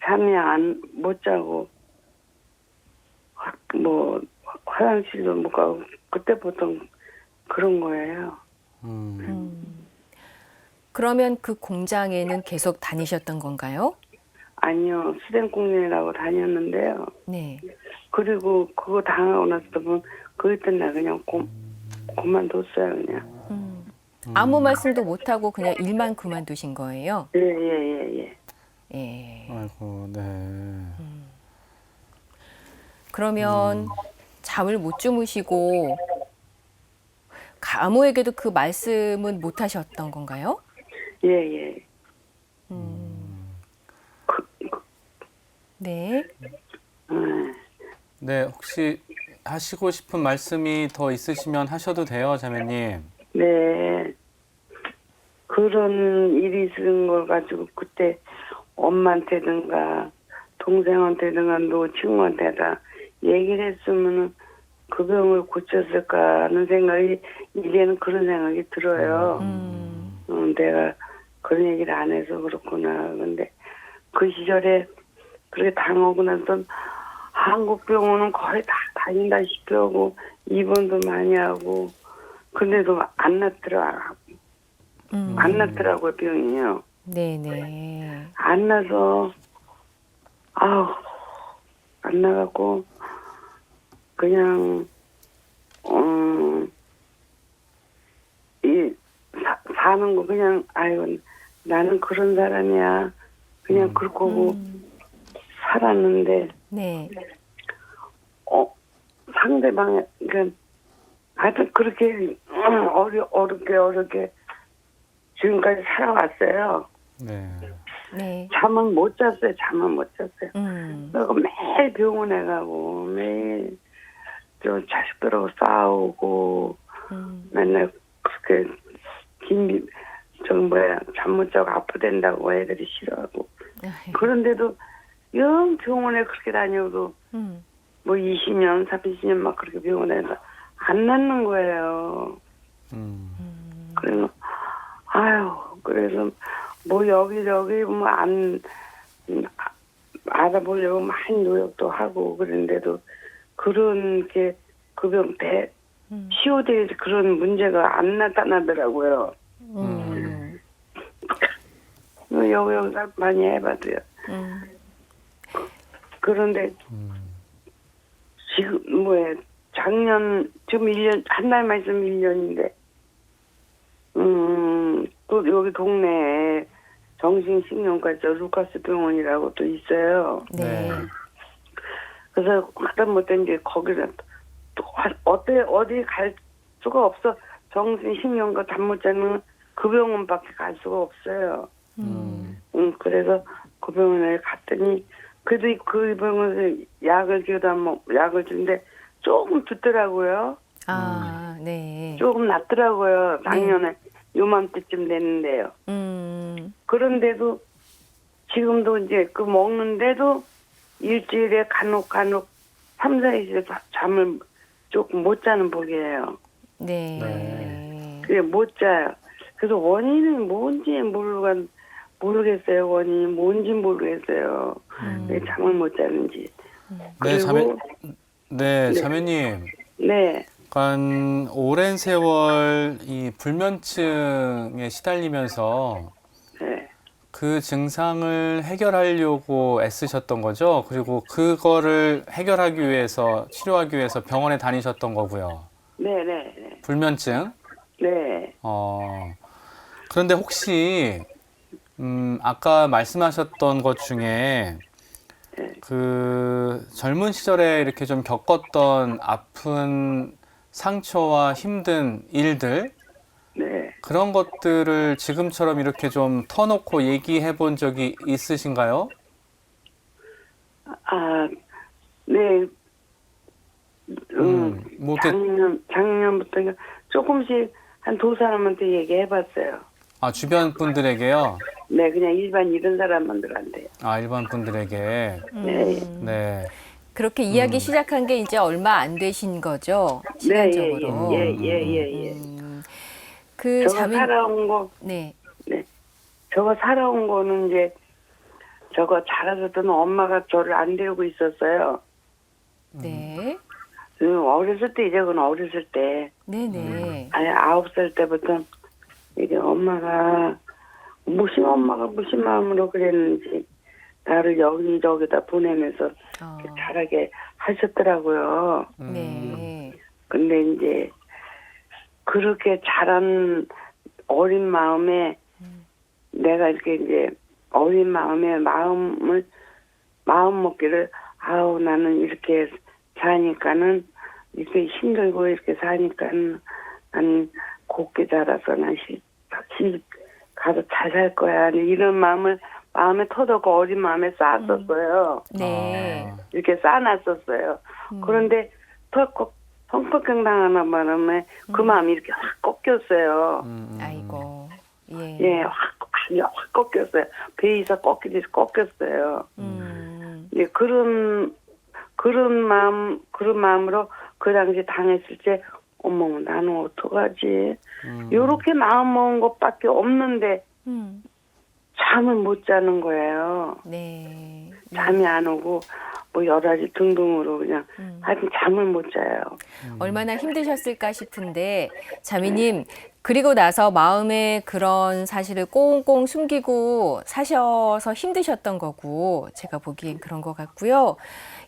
잠이 못 자고 화장실도 못 가고 그때부터 그런 거예요. 그러면 그 공장에는 계속 다니셨던 건가요? 아니요, 수den공장이라고 다녔는데요. 네. 그리고 그거 당하고 나서 보면 그때 나 그냥 그만뒀어요, 그냥. 아무 말씀도 못하고 그냥 일만 그만두신 거예요? 예. 예. 아이고, 네. 그러면 잠을 못 주무시고 아무에게도 그 말씀은 못 하셨던 건가요? 예. 네. 네, 혹시 하시고 싶은 말씀이 더 있으시면 하셔도 돼요, 자매님. 네. 그런 일이 있은 걸 가지고 그때 엄마한테든가 동생한테든가 친구한테다 얘기를 했으면 그 병을 고쳤을까 하는 생각이 이제는 그런 생각이 들어요. 내가 그런 얘기를 안 해서 그렇구나. 근데 그 시절에 그렇게 당하고 나서 한국 병원은 거의 다 다닌다 싶이 하고 입원도 많이 하고 근데도 안 났더라고요, 병이요. 네네. 안 나서 안 나갖고 그냥 사는 거 그냥 나는 그런 사람이야 그냥 그러고 살았는데 네. 상대방이 하여튼 그렇게 어렵게 지금까지 살아왔어요. 네. 네. 잠은 못 잤어요. 음. 그리고 매일 병원에 가고 매일 저 자식들하고 싸우고 맨날 그렇게 잠 못 자고 아프댄다고 애들이 싫어하고 그런데도 영 병원에 그렇게 다녀도 뭐 20년, 30년 막 그렇게 병원에서 안 낫는 거예요. 그래서 그래서 뭐 여기저기 뭐 안 알아보려고 많이 노력도 하고 그랬는데도 그런 게 급여 대 치료될 그런 문제가 안 나타나더라고요. 여기 많이 해봐도요. 그런데 지금 작년 지금 1년 한 달만 있으면 1년인데 또 여기 동네에 정신신경과죠 루카스 병원이라고 또 있어요. 네. 그래서 하다못해 이제 거기서 또 어디 갈 수가 없어. 정신신경과 잠 못 자는 그 병원밖에 갈 수가 없어요. 그래서 그 병원에 갔더니 그래도 그 병원에서 약을 주는데 조금 듣더라고요. 아, 네. 조금 낫더라고요. 작년에 요맘때쯤 됐는데요. 그런데도 지금도 이제 그 먹는데도 일주일에 간혹 3, 4일째 잠을 조금 못 자는 복이에요. 네. 그게 못 자요. 그래서 원인은 뭔지 모르겠어요. 원인이 뭔지 모르겠어요. 왜 잠을 못 자는지. 그리고 자매님. 네. 약간 오랜 세월 이 불면증에 시달리면서 네. 그 증상을 해결하려고 애쓰셨던 거죠? 그리고 그거를 해결하기 위해서, 치료하기 위해서 병원에 다니셨던 거고요. 네. 불면증? 네. 그런데 혹시, 아까 말씀하셨던 것 중에 그 젊은 시절에 이렇게 좀 겪었던 아픈 상처와 힘든 일들, 네. 그런 것들을 지금처럼 이렇게 좀 터놓고 얘기해 본 적이 있으신가요? 네. 뭐 이렇게, 작년부터 조금씩 한 두 사람한테 얘기해봤어요. 주변 분들에게요? 네, 그냥 일반 이런 사람들한테. 일반 분들에게. 네. 네. 그렇게 이야기 시작한 게 이제 얼마 안 되신 거죠? 시간적으로. 예. 그 저거 살아온 거, 네. 저거 살아온 거는 이제 저거 자라셨던 엄마가 저를 안 데리고 있었어요. 네. 어렸을 때 이제 그건 어렸을 때. 네네. 아니 9살 때부터 이게 엄마가 무슨 마음으로 그랬는지 나를 여기저기다 보내면서 자라게 하셨더라고요. 네. 근데 이제 그렇게 자란 어린 마음에 내가 이렇게 이제 어린 마음에 마음 먹기를 나는 이렇게 사니까는 이렇게 힘들고 이렇게 사니까는 난 곱게 자라서 난 다시 가서 잘 살 거야. 이런 마음에 터놓고 어린 마음에 쌓았었어요. 네. 이렇게 쌓아놨었어요. 그런데 성폭행 당하나 바람에 그 마음이 이렇게 확 꺾였어요. 아이고. 예. 예, 확 꺾였어요. 베이서 꺾이듯이 꺾였어요. 예, 그런 마음으로 그 당시 당했을 때, 어머, 나는 어떡하지? 요렇게 마음 먹은 것밖에 없는데, 잠을 못 자는 거예요. 네. 잠이 안 오고, 뭐 여러 가지 등등으로 그냥, 하여튼 잠을 못 자요. 얼마나 힘드셨을까 싶은데 자매님 그리고 나서 마음에 그런 사실을 꽁꽁 숨기고 사셔서 힘드셨던 거고 제가 보기엔 그런 것 같고요.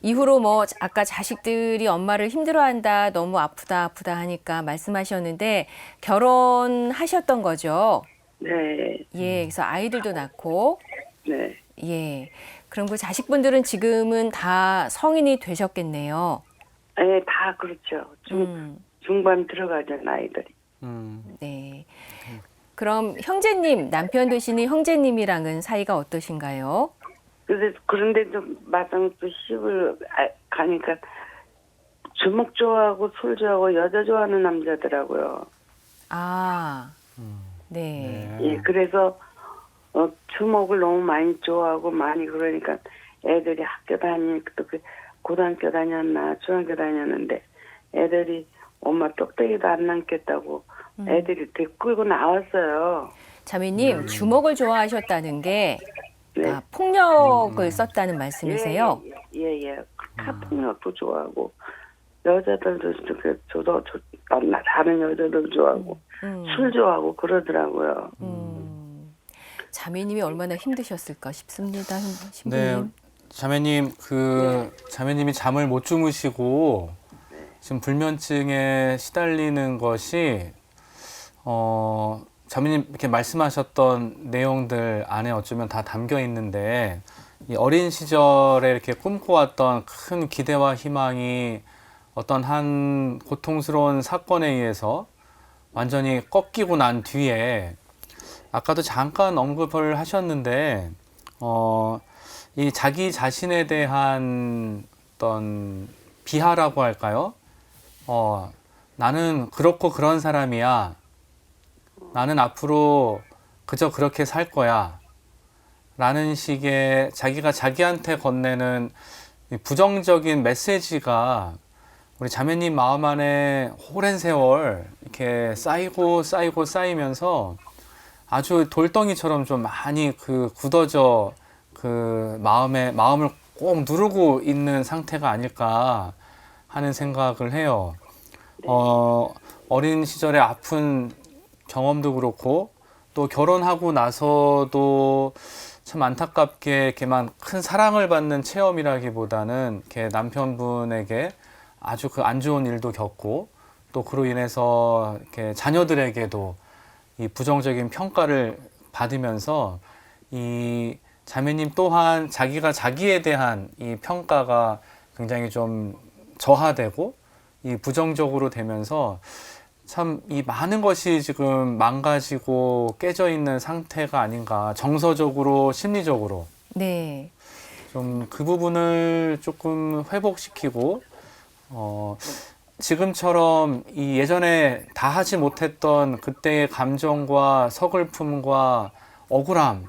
이후로 뭐 아까 자식들이 엄마를 힘들어한다 너무 아프다 하니까 말씀하셨는데 결혼하셨던 거죠. 네. 예, 그래서 아이들도 낳고 네. 예. 그럼 그 자식분들은 지금은 다 성인이 되셨겠네요. 네, 다 그렇죠. 중반 들어가죠, 아이들이. 네. 그럼 형제님, 남편 되시는 형제님이랑은 사이가 어떠신가요? 그런데 좀 마당 또 시집을 가니까 주먹 좋아하고 술 좋아하고 여자 좋아하는 남자더라고요. 네. 예, 그래서 주먹을 너무 많이 좋아하고 많이 그러니까 애들이 학교 다니니까 또 고등학교 다녔나 중학교 다녔는데 애들이 엄마 똑딱이도 안 남겠다고 애들이 끌고 나왔어요. 자매님, 주먹을 좋아하셨다는 게 네. 폭력을 썼다는 말씀이세요? 예. 카폭력도 좋아하고 여자들도 저도 다른 여자들 좋아하고 술 좋아하고 그러더라고요. 자매님이 얼마나 힘드셨을까 싶습니다, 네, 신부님. 자매님 자매님이 잠을 못 주무시고 지금 불면증에 시달리는 것이 자매님 이렇게 말씀하셨던 내용들 안에 어쩌면 다 담겨 있는데 이 어린 시절에 이렇게 꿈꿔왔던 큰 기대와 희망이 어떤 한 고통스러운 사건에 의해서 완전히 꺾이고 난 뒤에 아까도 잠깐 언급을 하셨는데 이 자기 자신에 대한 어떤 비하라고 할까요? 나는 그렇고 그런 사람이야. 나는 앞으로 그저 그렇게 살 거야. 라는 식의 자기가 자기한테 건네는 부정적인 메시지가 우리 자매님 마음 안에 오랜 세월 이렇게 쌓이면서 아주 돌덩이처럼 좀 많이 굳어져 마음을 꼭 누르고 있는 상태가 아닐까 하는 생각을 해요. 어린 시절에 아픈 경험도 그렇고 또 결혼하고 나서도 참 안타깝게 이렇게만 큰 사랑을 받는 체험이라기보다는 이렇게 남편분에게 아주 안 좋은 일도 겪고 또 그로 인해서 이렇게 자녀들에게도 이 부정적인 평가를 받으면서 이 자매님 또한 자기가 자기에 대한 이 평가가 굉장히 좀 저하되고 이 부정적으로 되면서 참 이 많은 것이 지금 망가지고 깨져 있는 상태가 아닌가 정서적으로 심리적으로 네. 좀 그 부분을 조금 회복시키고 지금처럼 이 예전에 다 하지 못했던 그때의 감정과 서글픔과 억울함,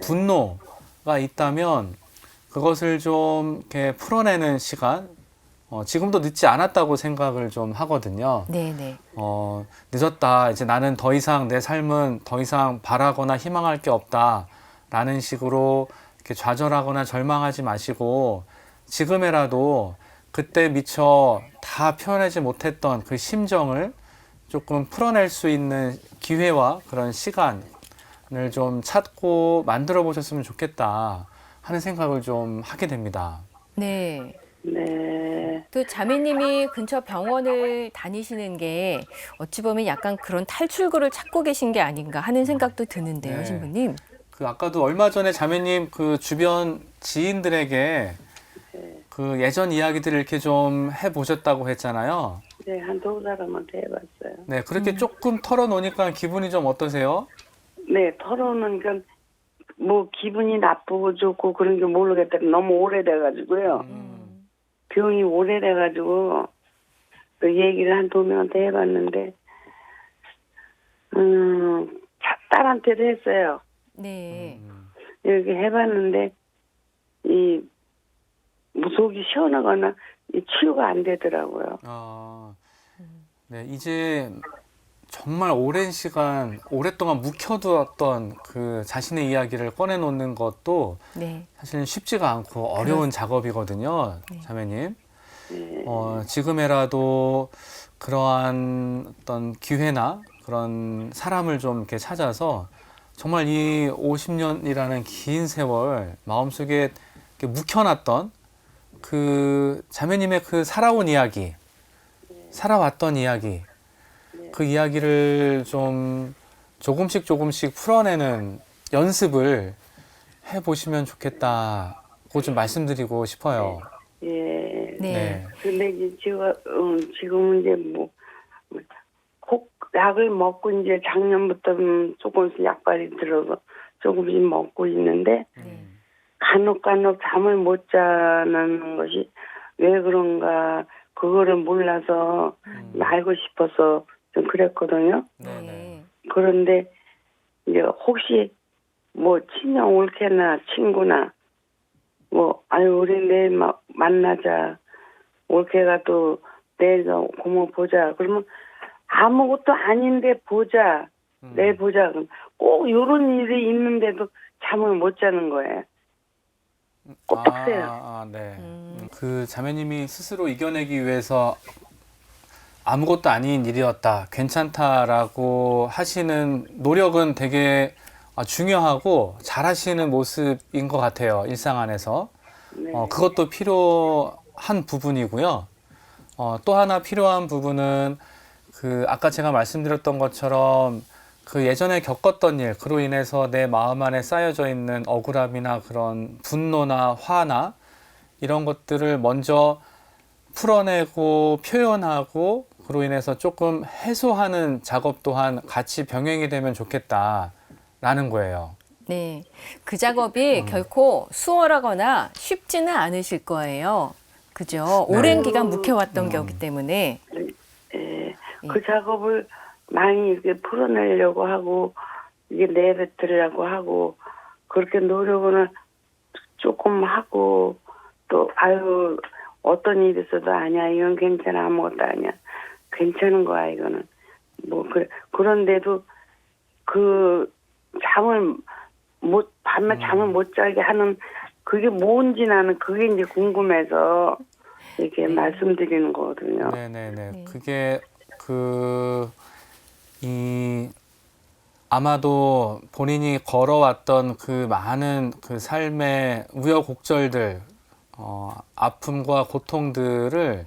분노가 있다면 그것을 좀 이렇게 풀어내는 시간, 지금도 늦지 않았다고 생각을 좀 하거든요. 네네. 늦었다. 이제 나는 더 이상 내 삶은 더 이상 바라거나 희망할 게 없다. 라는 식으로 이렇게 좌절하거나 절망하지 마시고 지금이라도 그때 미처 다 표현하지 못했던 그 심정을 조금 풀어낼 수 있는 기회와 그런 시간을 좀 찾고 만들어 보셨으면 좋겠다 하는 생각을 좀 하게 됩니다. 네. 네. 또 자매님이 근처 병원을 다니시는 게 어찌 보면 약간 그런 탈출구를 찾고 계신 게 아닌가 하는 생각도 드는데요, 네. 신부님. 아까도 얼마 전에 자매님 그 주변 지인들에게 그 예전 이야기들을 이렇게 좀 해보셨다고 했잖아요. 네, 한두 사람한테 해봤어요. 네, 그렇게 조금 털어놓으니까 기분이 좀 어떠세요? 네, 털어놓은 건 뭐 기분이 나쁘고 좋고 그런 게 모르겠다. 너무 오래돼가지고요. 병이 오래돼가지고 그 얘기를 한두 명한테 해봤는데 딸한테도 했어요. 네. 이렇게 해봤는데 이 속이 시원하거나 이 치유가 안 되더라고요. 네, 이제 정말 오랜 시간, 오랫동안 묵혀두었던 그 자신의 이야기를 꺼내놓는 것도 네. 사실은 쉽지가 않고 어려운 작업이거든요, 자매님. 지금에라도 그러한 어떤 기회나 그런 사람을 좀 이렇게 찾아서 정말 이 50년이라는 긴 세월 마음속에 이렇게 묵혀놨던 그 자매님의 그 살아온 이야기, 살아왔던 이야기, 그 이야기를 좀 조금씩 풀어내는 연습을 해보시면 좋겠다고 좀 말씀드리고 싶어요. 예. 네. 근데 이제 지금은 이제 혹 약을 먹고 이제 작년부터 조금씩 약발이 들어서 조금씩 먹고 있는데 간혹 잠을 못 자는 것이 왜 그런가 그거를 몰라서 알고 싶어서 좀 그랬거든요. 네. 그런데 이제 혹시 뭐 친형 올케나 친구나 뭐 아유 우리 내일 만나자. 올케가 또 내일 고모 보자. 그러면 아무것도 아닌데 보자. 내일 보자. 꼭 이런 일이 있는데도 잠을 못 자는 거예요. 꼭 네. 그 자매님이 스스로 이겨내기 위해서 아무것도 아닌 일이었다, 괜찮다라고 하시는 노력은 되게 중요하고 잘하시는 모습인 것 같아요. 일상 안에서. 네. 그것도 필요한 부분이고요. 또 하나 필요한 부분은 그 아까 제가 말씀드렸던 것처럼 그 예전에 겪었던 일, 그로 인해서 내 마음 안에 쌓여져 있는 억울함이나 그런 분노나 화나 이런 것들을 먼저 풀어내고 표현하고 그로 인해서 조금 해소하는 작업 또한 같이 병행이 되면 좋겠다라는 거예요. 네. 그 작업이 결코 수월하거나 쉽지는 않으실 거예요. 그죠? 오랜 기간 묵혀왔던 거기 때문에. 예, 그 작업을 많이 이렇게 풀어내려고 하고 이게 내뱉으려고 하고 그렇게 노력은 조금 하고 또 아유 어떤 일이 있어도 아니야 이건 괜찮아 아무것도 아니야 괜찮은 거야 이거는 뭐 그래 그런데도 그 잠을 밤에 잠을 못 자게 하는 그게 뭔지 나는 그게 이제 궁금해서 이렇게 말씀드리는 거거든요. 네네네. 그게 아마도 본인이 걸어왔던 그 많은 그 삶의 우여곡절들, 아픔과 고통들을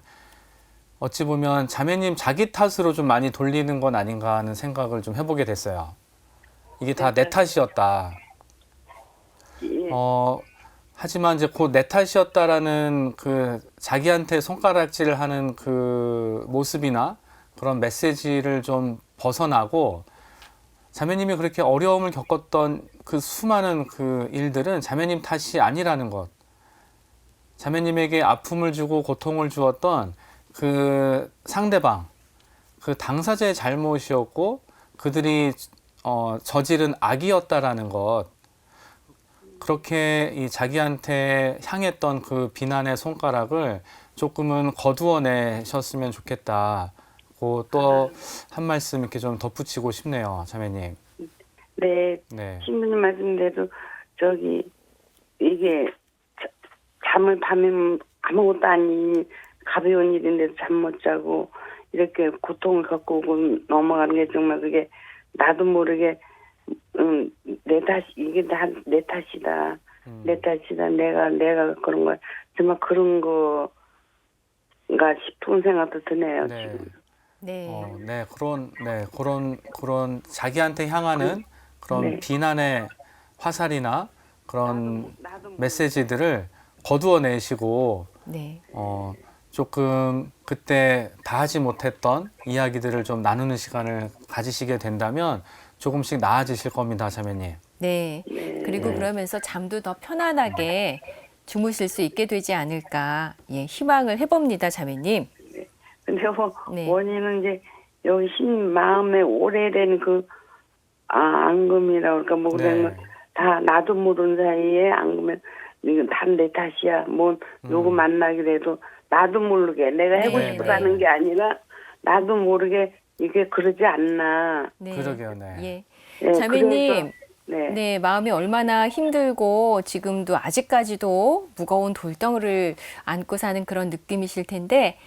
어찌 보면 자매님 자기 탓으로 좀 많이 돌리는 건 아닌가 하는 생각을 좀 해보게 됐어요. 이게 다 내 탓이었다. 예. 하지만 이제 곧 내 탓이었다라는 그 자기한테 손가락질을 하는 그 모습이나 그런 메시지를 좀 벗어나고 자매님이 그렇게 어려움을 겪었던 그 수많은 그 일들은 자매님 탓이 아니라는 것. 자매님에게 아픔을 주고 고통을 주었던 그 상대방, 그 당사자의 잘못이었고 그들이 저지른 악이었다라는 것. 그렇게 이 자기한테 향했던 그 비난의 손가락을 조금은 거두어내셨으면 좋겠다고 또 한 말씀 이렇게 좀 덧붙이고 싶네요, 자매님. 네, 네. 신부님 말씀대로 이게 잠을 밤에 아무것도 아닌 가벼운 일인데도 잠 못 자고 이렇게 고통을 겪고 오고 넘어가는 게 정말 그게 나도 모르게 이게 다 내 탓이다. 내 탓이다. 내가 그런 거 정말 그런 거가 싶은 생각도 드네요. 네. 지금. 네. 그런 자기한테 향하는 그런 네. 비난의 화살이나 그런 나도 메시지들을 거두어내시고 네. 조금 그때 다 하지 못했던 이야기들을 좀 나누는 시간을 가지시게 된다면 조금씩 나아지실 겁니다, 자매님. 네. 그리고 그러면서 잠도 더 편안하게 주무실 수 있게 되지 않을까 희망을 해봅니다, 자매님. 근데 네. 원인은 이제 여기 마음에 오래된 그 앙금이라고 그럴까 뭐 그런 네. 거다 나도 모르는 사이에 앙금은 이건 다 내 탓이야. 뭐 요거 만나기라도 나도 모르게 내가 하고 네, 싶어서 네. 하는 게 아니라 나도 모르게 이게 그러지 않나. 네. 그러게요, 네. 예. 네, 자매님, 그래서, 네, 마음이 얼마나 힘들고 지금도 아직까지도 무거운 돌덩이를 안고 사는 그런 느낌이실 텐데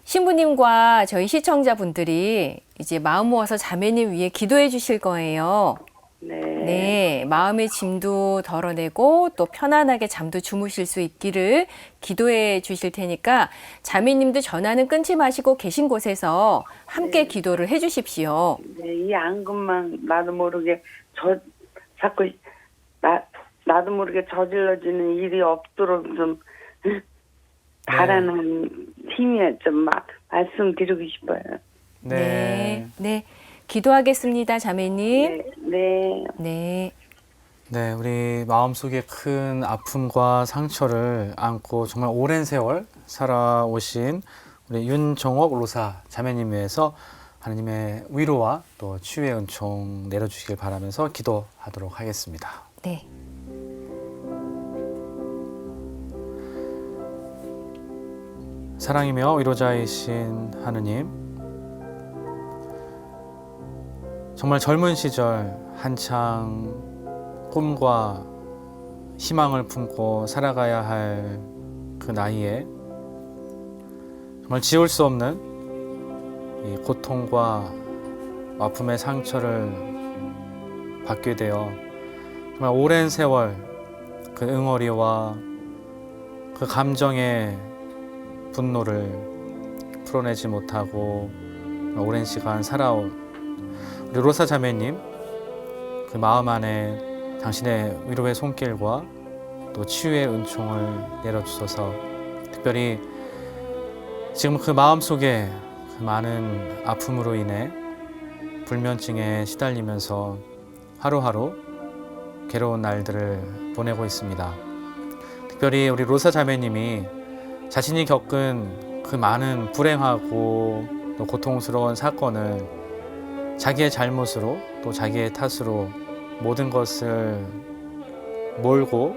신부님과 저희 시청자분들이 이제 마음 모아서 자매님 위해 기도해 주실 거예요. 네, 마음의 짐도 덜어내고 또 편안하게 잠도 주무실 수 있기를 기도해 주실 테니까 자매님도 전화는 끊지 마시고 계신 곳에서 함께 기도를 해 주십시오. 네, 이 앙금만 나도 모르게 자꾸 나도 모르게 저질러지는 일이 없도록 좀 바라는 힘이 좀 말씀드리고 싶어요. 네, 네, 기도하겠습니다, 자매님. 네. 네. 네, 우리 마음속에 큰 아픔과 상처를 안고 정말 오랜 세월 살아오신 우리 윤정옥 로사 자매님 위해서 하나님의 위로와 또 치유의 은총 내려주시길 바라면서 기도하도록 하겠습니다. 네. 사랑이며 위로자이신 하느님, 정말 젊은 시절 한창 꿈과 희망을 품고 살아가야 할 그 나이에 정말 지울 수 없는 이 고통과 아픔의 상처를 받게 되어 정말 오랜 세월 그 응어리와 그 감정의 분노를 풀어내지 못하고 오랜 시간 살아온 우리 로사 자매님, 그 마음 안에 당신의 위로의 손길과 또 치유의 은총을 내려주셔서, 특별히 지금 그 마음 속에 그 많은 아픔으로 인해 불면증에 시달리면서 하루하루 괴로운 날들을 보내고 있습니다. 특별히 우리 로사 자매님이 자신이 겪은 그 많은 불행하고 또 고통스러운 사건을 자기의 잘못으로 또 자기의 탓으로 모든 것을 몰고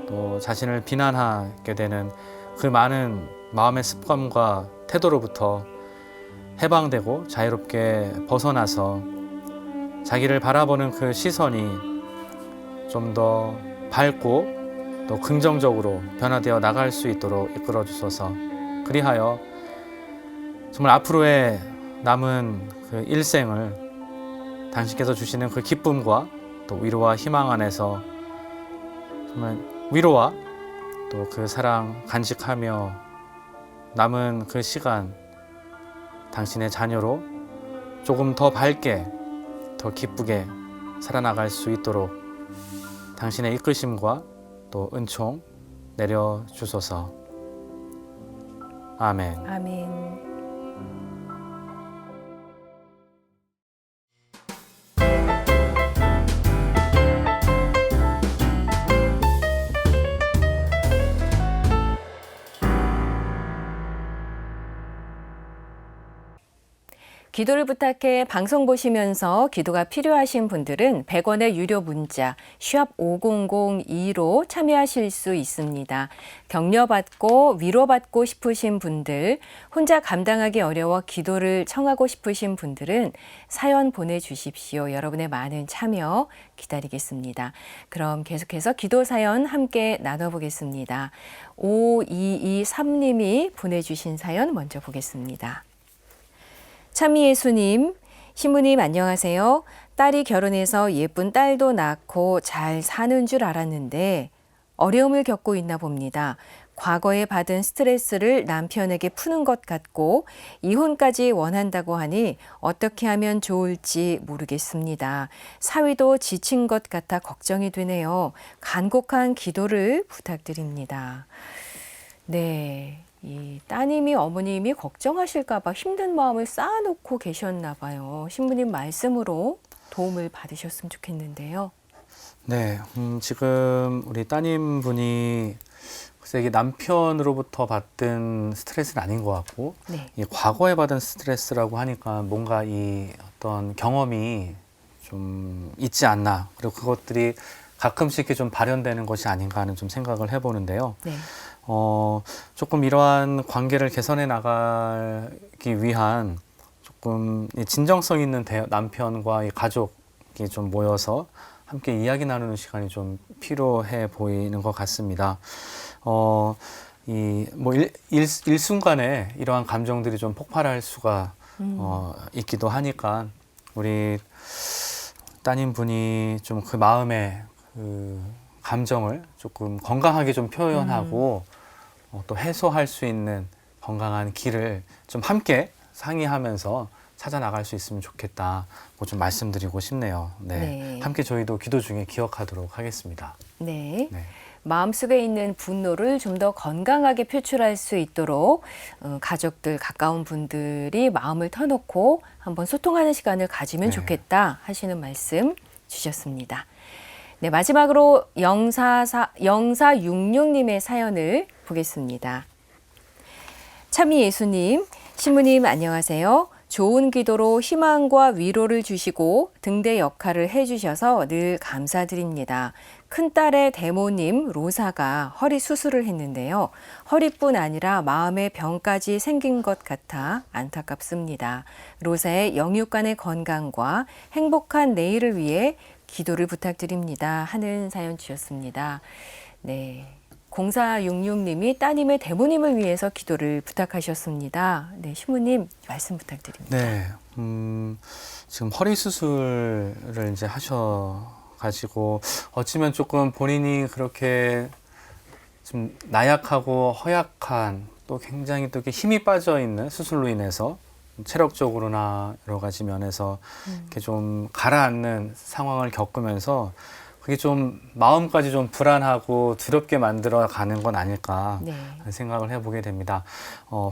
또 자신을 비난하게 되는 그 많은 마음의 습관과 태도로부터 해방되고 자유롭게 벗어나서 자기를 바라보는 그 시선이 좀 더 밝고 또 긍정적으로 변화되어 나갈 수 있도록 이끌어 주셔서, 그리하여 정말 앞으로의 남은 그 일생을 당신께서 주시는 그 기쁨과 또 위로와 희망 안에서 정말 위로와 또 그 사랑 간직하며 남은 그 시간 당신의 자녀로 조금 더 밝게 더 기쁘게 살아나갈 수 있도록 당신의 이끄심과 또 은총 내려주소서. 아멘. 아멘. 기도를 부탁해 방송 보시면서 기도가 필요하신 분들은 100원의 유료 문자 샵 5002로 참여하실 수 있습니다. 격려받고 위로받고 싶으신 분들, 혼자 감당하기 어려워 기도를 청하고 싶으신 분들은 사연 보내주십시오. 여러분의 많은 참여 기다리겠습니다. 그럼 계속해서 기도 사연 함께 나눠보겠습니다. 5223님이 보내주신 사연 먼저 보겠습니다. 참미예수님, 신부님 안녕하세요. 딸이 결혼해서 예쁜 딸도 낳고 잘 사는 줄 알았는데 어려움을 겪고 있나 봅니다. 과거에 받은 스트레스를 남편에게 푸는 것 같고 이혼까지 원한다고 하니 어떻게 하면 좋을지 모르겠습니다. 사위도 지친 것 같아 걱정이 되네요. 간곡한 기도를 부탁드립니다. 네. 이 따님이 어머님이 걱정하실까 봐 힘든 마음을 쌓아놓고 계셨나 봐요. 신부님 말씀으로 도움을 받으셨으면 좋겠는데요. 네, 지금 우리 따님분이 글쎄 이게 남편으로부터 받은 스트레스는 아닌 것 같고, 네. 이 과거에 받은 스트레스라고 하니까 뭔가 이 어떤 경험이 좀 있지 않나, 그리고 그것들이 가끔씩 이렇게 좀 발현되는 것이 아닌가 하는 좀 생각을 해보는데요. 네. 조금 이러한 관계를 개선해 나가기 위한 조금 진정성 있는 남편과 이 가족이 좀 모여서 함께 이야기 나누는 시간이 좀 필요해 보이는 것 같습니다. 일순간에 이러한 감정들이 좀 폭발할 수가 있기도 하니까 우리 따님분이 좀 그 마음의 그 감정을 조금 건강하게 좀 표현하고 또 해소할 수 있는 건강한 길을 좀 함께 상의하면서 찾아 나갈 수 있으면 좋겠다. 좀 말씀드리고 싶네요. 네. 네. 함께 저희도 기도 중에 기억하도록 하겠습니다. 네. 네. 마음속에 있는 분노를 좀 더 건강하게 표출할 수 있도록 가족들, 가까운 분들이 마음을 터놓고 한번 소통하는 시간을 가지면 네. 좋겠다 하시는 말씀 주셨습니다. 네, 마지막으로 0466님의 사연을 보겠습니다. 참미예수님, 신부님 안녕하세요. 좋은 기도로 희망과 위로를 주시고 등대 역할을 해주셔서 늘 감사드립니다. 큰딸의 대모님 로사가 허리 수술을 했는데요. 허리뿐 아니라 마음의 병까지 생긴 것 같아 안타깝습니다. 로사의 영육간의 건강과 행복한 내일을 위해 기도를 부탁드립니다. 하는 사연 주셨습니다. 네. 0466님이 따님의 대모님을 위해서 기도를 부탁하셨습니다. 네, 신부님 말씀 부탁드립니다. 네, 지금 허리 수술을 이제 하셔가지고 어찌면 조금 본인이 그렇게 좀 나약하고 허약한 또 굉장히 또 이렇게 힘이 빠져 있는 수술로 인해서 체력적으로나 여러 가지 면에서 이렇게 좀 가라앉는 상황을 겪으면서 그게 좀 마음까지 좀 불안하고 두렵게 만들어 가는 건 아닐까 네. 하는 생각을 해보게 됩니다.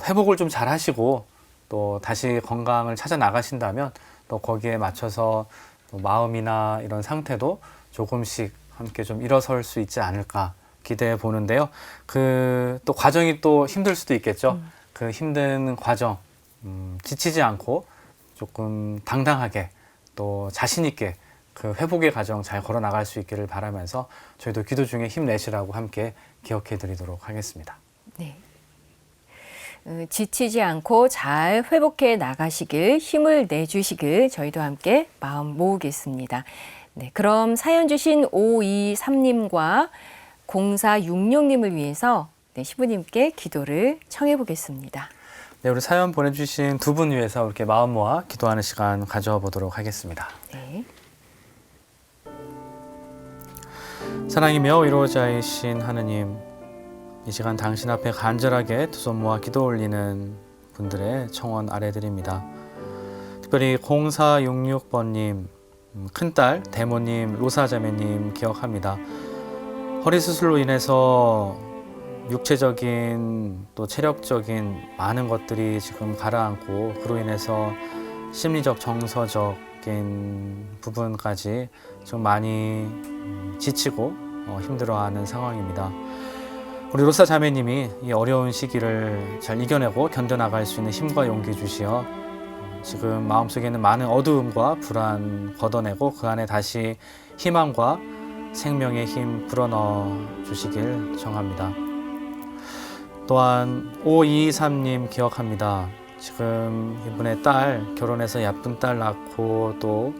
회복을 좀 잘 하시고 또 다시 건강을 찾아 나가신다면 또 거기에 맞춰서 또 마음이나 이런 상태도 조금씩 함께 좀 일어설 수 있지 않을까 기대해 보는데요. 그 또 과정이 또 힘들 수도 있겠죠. 그 힘든 과정 지치지 않고 조금 당당하게 또 자신 있게 그 회복의 과정 잘 걸어 나갈 수 있기를 바라면서 저희도 기도 중에 힘내시라고 함께 기억해 드리도록 하겠습니다. 네. 지치지 않고 잘 회복해 나가시길, 힘을 내주시길 저희도 함께 마음 모으겠습니다. 네, 그럼 사연 주신 523님과 0466님을 위해서 네, 시부님께 기도를 청해 보겠습니다. 네, 우리 사연 보내주신 두 분 위해서 이렇게 마음 모아 기도하는 시간 가져보도록 하겠습니다. 네. 사랑이며 위로자이신 하느님, 이 시간 당신 앞에 간절하게 두 손 모아 기도 올리는 분들의 청원 아뢰드립니다. 특별히 0466번님, 큰딸 대모님, 로사자매님 기억합니다. 허리 수술로 인해서 육체적인 또 체력적인 많은 것들이 지금 가라앉고 그로 인해서 심리적 정서적인 부분까지 좀 많이 지치고 힘들어하는 상황입니다. 우리 로사 자매님이 이 어려운 시기를 잘 이겨내고 견뎌나갈 수 있는 힘과 용기 주시어 지금 마음속에 있는 많은 어두움과 불안 걷어내고 그 안에 다시 희망과 생명의 힘 불어넣어 주시길 청합니다. 또한 5223님 기억합니다. 지금 이분의 딸 결혼해서 예쁜 딸 낳고 또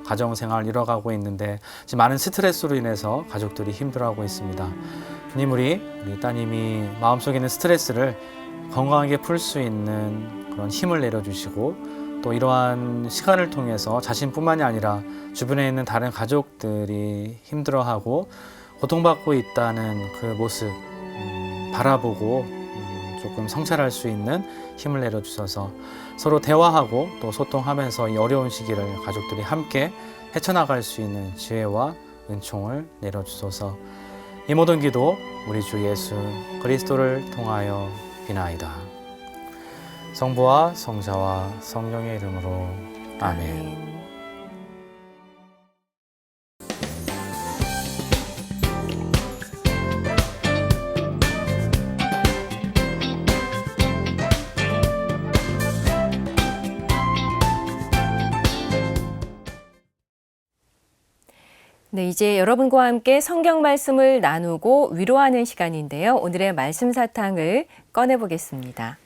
가정생활 이뤄가고 있는데 지금 많은 스트레스로 인해서 가족들이 힘들어하고 있습니다. 주님 우리 따님이 마음속에 있는 스트레스를 건강하게 풀 수 있는 그런 힘을 내려주시고 또 이러한 시간을 통해서 자신뿐만이 아니라 주변에 있는 다른 가족들이 힘들어하고 고통받고 있다는 그 모습 바라보고 조금 성찰할 수 있는 힘을 내려주셔서 서로 대화하고 또 소통하면서 이 어려운 시기를 가족들이 함께 헤쳐나갈 수 있는 지혜와 은총을 내려주소서. 이 모든 기도 우리 주 예수 그리스도를 통하여 비나이다. 성부와 성자와 성령의 이름으로 아멘. 네, 이제 여러분과 함께 성경 말씀을 나누고 위로하는 시간인데요. 오늘의 말씀 사탕을 꺼내 보겠습니다.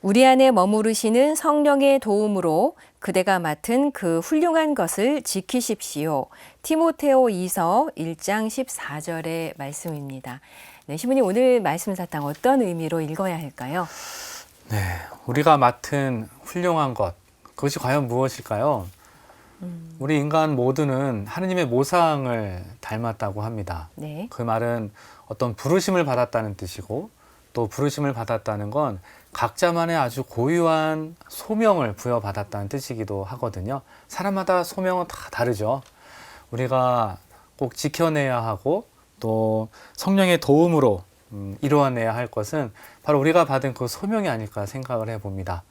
우리 안에 머무르시는 성령의 도움으로 그대가 맡은 그 훌륭한 것을 지키십시오. 티모테오 2서 1장 14절의 말씀입니다. 네, 시부님 오늘 말씀 사탕 어떤 의미로 읽어야 할까요? 네, 우리가 맡은 훌륭한 것, 그것이 과연 무엇일까요? 우리 인간 모두는 하느님의 모상을 닮았다고 합니다. 네. 그 말은 어떤 부르심을 받았다는 뜻이고 또 부르심을 받았다는 건 각자만의 아주 고유한 소명을 부여받았다는 뜻이기도 하거든요. 사람마다 소명은 다 다르죠. 우리가 꼭 지켜내야 하고 또 성령의 도움으로 이루어내야 할 것은 바로 우리가 받은 그 소명이 아닐까 생각을 해봅니다.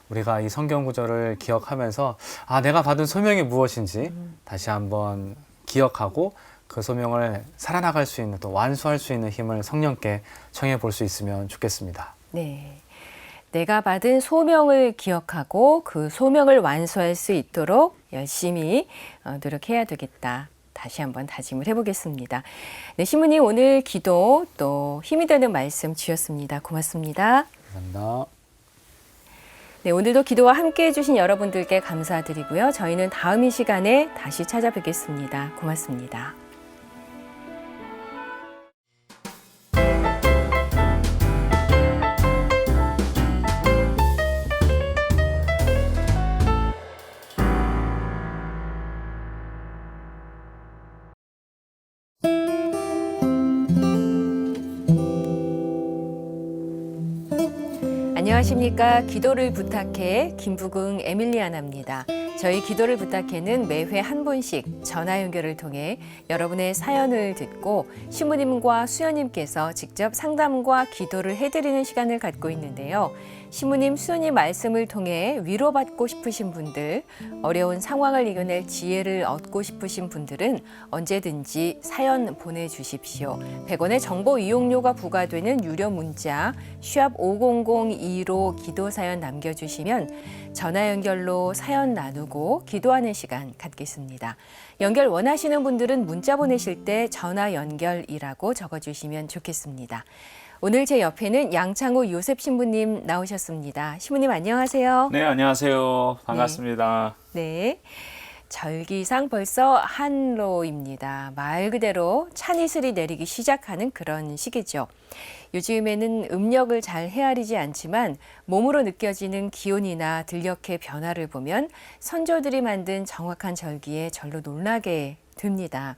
우리가 이 성경 구절을 기억하면서 내가 받은 소명이 무엇인지 다시 한번 기억하고 그 소명을 살아나갈 수 있는 또 완수할 수 있는 힘을 성령께 청해 볼 수 있으면 좋겠습니다. 네. 내가 받은 소명을 기억하고 그 소명을 완수할 수 있도록 열심히 노력해야 되겠다. 다시 한번 다짐을 해보겠습니다. 네, 신부님 오늘 기도 또 힘이 되는 말씀 주셨습니다. 고맙습니다. 감사합니다. 네, 오늘도 기도와 함께 해주신 여러분들께 감사드리고요. 저희는 다음 이 시간에 다시 찾아뵙겠습니다. 고맙습니다. 안녕하십니까. 기도를 부탁해 김부궁 에밀리아나입니다. 저희 기도를 부탁해는 매회 한 분씩 전화 연결을 통해 여러분의 사연을 듣고 신부님과 수녀님께서 직접 상담과 기도를 해드리는 시간을 갖고 있는데요. 신부님, 수녀님 말씀을 통해 위로받고 싶으신 분들, 어려운 상황을 이겨낼 지혜를 얻고 싶으신 분들은 언제든지 사연 보내주십시오. 100원의 정보 이용료가 부과되는 유료 문자 샵 5002로 기도 사연 남겨주시면 전화 연결로 사연 나누고 기도하는 시간 갖겠습니다. 연결 원하시는 분들은 문자 보내실 때 전화 연결이라고 적어주시면 좋겠습니다. 오늘 제 옆에는 양창호 요셉 신부님 나오셨습니다. 신부님 안녕하세요. 네, 안녕하세요. 반갑습니다. 네. 절기상 벌써 한로입니다. 말 그대로 찬이슬이 내리기 시작하는 그런 시기죠. 요즘에는 음력을 잘 헤아리지 않지만 몸으로 느껴지는 기온이나 들녘의 변화를 보면 선조들이 만든 정확한 절기에 절로 놀라게 됩니다.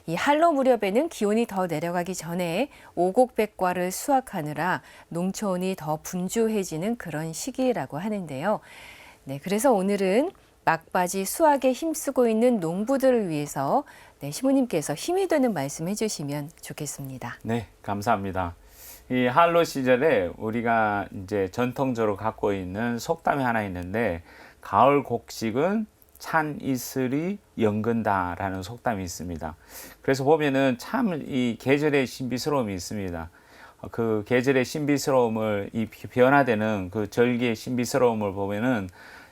이 한로 무렵에는 기온이 더 내려가기 전에 오곡백과를 수확하느라 농촌이 더 분주해지는 그런 시기라고 하는데요. 네, 그래서 오늘은 막바지 수확에 힘쓰고 있는 농부들을 위해서 신부님께서 힘이 되는 말씀 해주시면 좋겠습니다. 네, 감사합니다. 이 한로 시절에 우리가 이제 전통적으로 갖고 있는 속담이 하나 있는데, 가을 곡식은 찬 이슬이 연근다라는 속담이 있습니다. 그래서 보면은 참 이 계절의 신비스러움이 있습니다. 그 계절의 신비스러움을, 이 변화되는 그 절기의 신비스러움을 보면은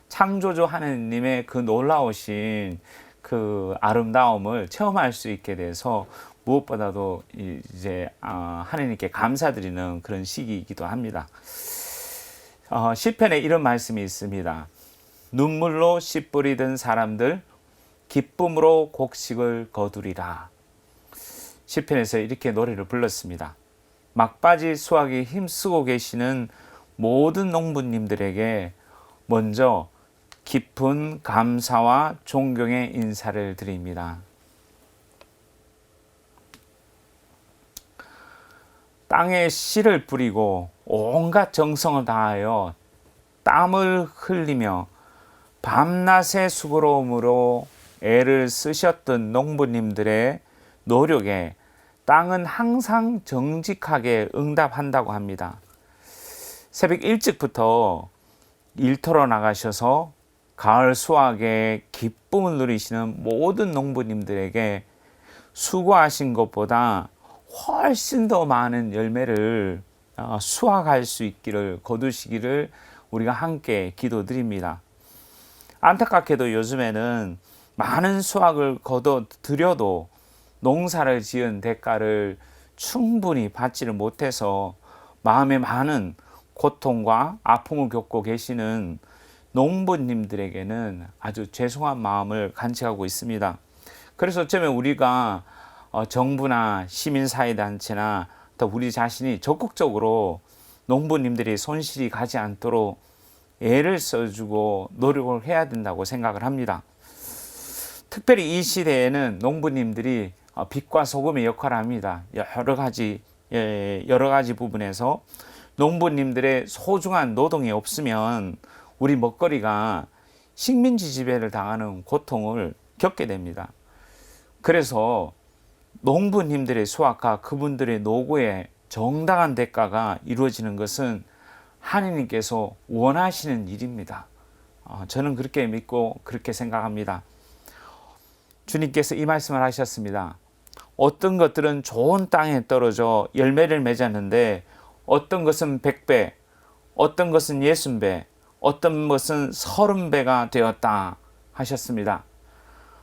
창조주 하느님의 그 놀라우신 그 아름다움을 체험할 수 있게 돼서 무엇보다도 이제 하느님께 감사드리는 그런 시기이기도 합니다. 시편에 이런 말씀이 있습니다. 눈물로 씨 뿌리던 사람들 기쁨으로 곡식을 거두리라. 시편에서 이렇게 노래를 불렀습니다. 막바지 수확에 힘쓰고 계시는 모든 농부님들에게 먼저 깊은 감사와 존경의 인사를 드립니다. 땅에 씨를 뿌리고 온갖 정성을 다하여 땀을 흘리며 밤낮의 수고로움으로 애를 쓰셨던 농부님들의 노력에 땅은 항상 정직하게 응답한다고 합니다. 새벽 일찍부터 일터로 나가셔서 가을 수확에 기쁨을 누리시는 모든 농부님들에게 수고하신 것보다 훨씬 더 많은 열매를 수확할 수 있기를, 거두시기를 우리가 함께 기도드립니다. 안타깝게도 요즘에는 많은 수확을 거둬들여도 농사를 지은 대가를 충분히 받지를 못해서 마음에 많은 고통과 아픔을 겪고 계시는 농부님들에게는 아주 죄송한 마음을 간직하고 있습니다. 그래서 어쩌면 우리가 정부나 시민사회단체나 또 우리 자신이 적극적으로 농부님들이 손실이 가지 않도록 애를 써주고 노력을 해야 된다고 생각을 합니다. 특별히 이 시대에는 농부님들이 빛과 소금의 역할을 합니다. 여러 가지 부분에서 농부님들의 소중한 노동이 없으면 우리 먹거리가 식민지 지배를 당하는 고통을 겪게 됩니다. 그래서 농부님들의 수확과 그분들의 노고의 정당한 대가가 이루어지는 것은 하느님께서 원하시는 일입니다. 저는 그렇게 믿고 그렇게 생각합니다. 주님께서 이 말씀을 하셨습니다. 어떤 것들은 좋은 땅에 떨어져 열매를 맺었는데 어떤 것은 100배, 어떤 것은 60배, 어떤 것은 30배가 되었다 하셨습니다.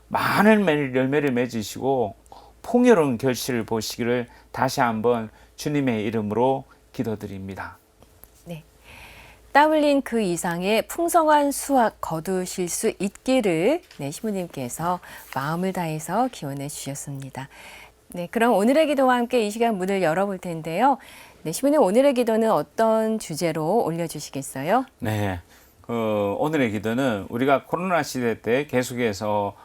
많은 열매를 맺으시고 풍요로운 결실을 보시기를 다시 한번 주님의 이름으로 기도드립니다. 땀 흘린 그 이상의 풍성한 수확 거두실 수 있기를 신부님께서 마음을 다해서 기원해 주셨습니다. 네, 그럼 오늘의 기도와 함께 이 시간 문을 열어볼 텐데요. 네, 신부님 오늘의 기도는 어떤 주제로 올려주시겠어요? 네, 오늘의 기도는 우리가 코로나 시대 때 계속해서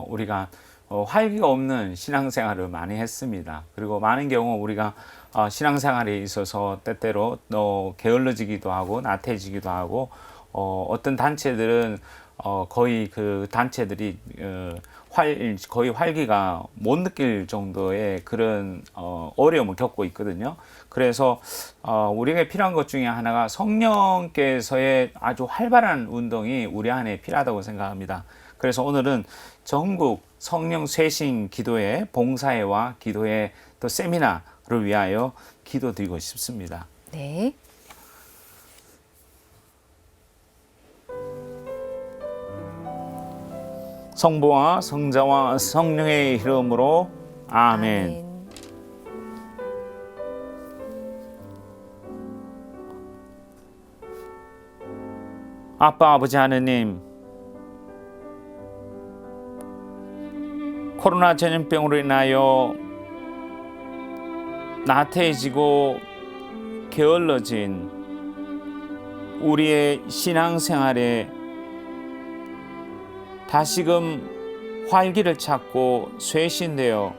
우리가 활기가 없는 신앙생활을 많이 했습니다. 그리고 많은 경우 우리가 신앙생활에 있어서 때때로 게을러지기도 하고 나태해지기도 하고 어떤 단체들은 거의 그 단체들이 거의 활기가 못 느낄 정도의 그런 어려움을 겪고 있거든요. 그래서 우리에게 필요한 것 중에 하나가 성령께서의 아주 활발한 운동이 우리 안에 필요하다고 생각합니다. 그래서 오늘은 전국 성령 쇄신 기도회 봉사회와 기도회 또 세미나를 위하여 기도드리고 싶습니다. 네. 성부와 성자와 성령의 이름으로 아멘. 아빠 아버지 하느님, 코로나 전염병으로 인하여 나태해지고 게을러진 우리의 신앙생활에 다시금 활기를 찾고 쇄신되어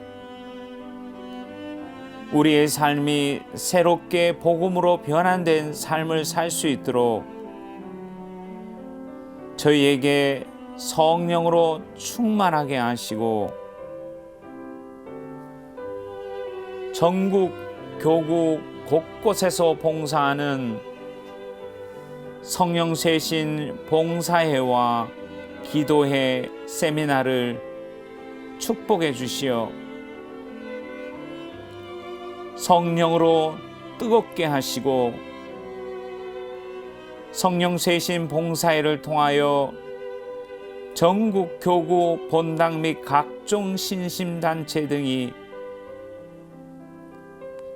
우리의 삶이 새롭게 복음으로 변환된 삶을 살 수 있도록 저희에게 성령으로 충만하게 하시고 전국 교구 곳곳에서 봉사하는 성령 쇄신 봉사회와 기도회 세미나를 축복해 주시어 성령으로 뜨겁게 하시고 성령 쇄신 봉사회를 통하여 전국 교구 본당 및 각종 신심단체 등이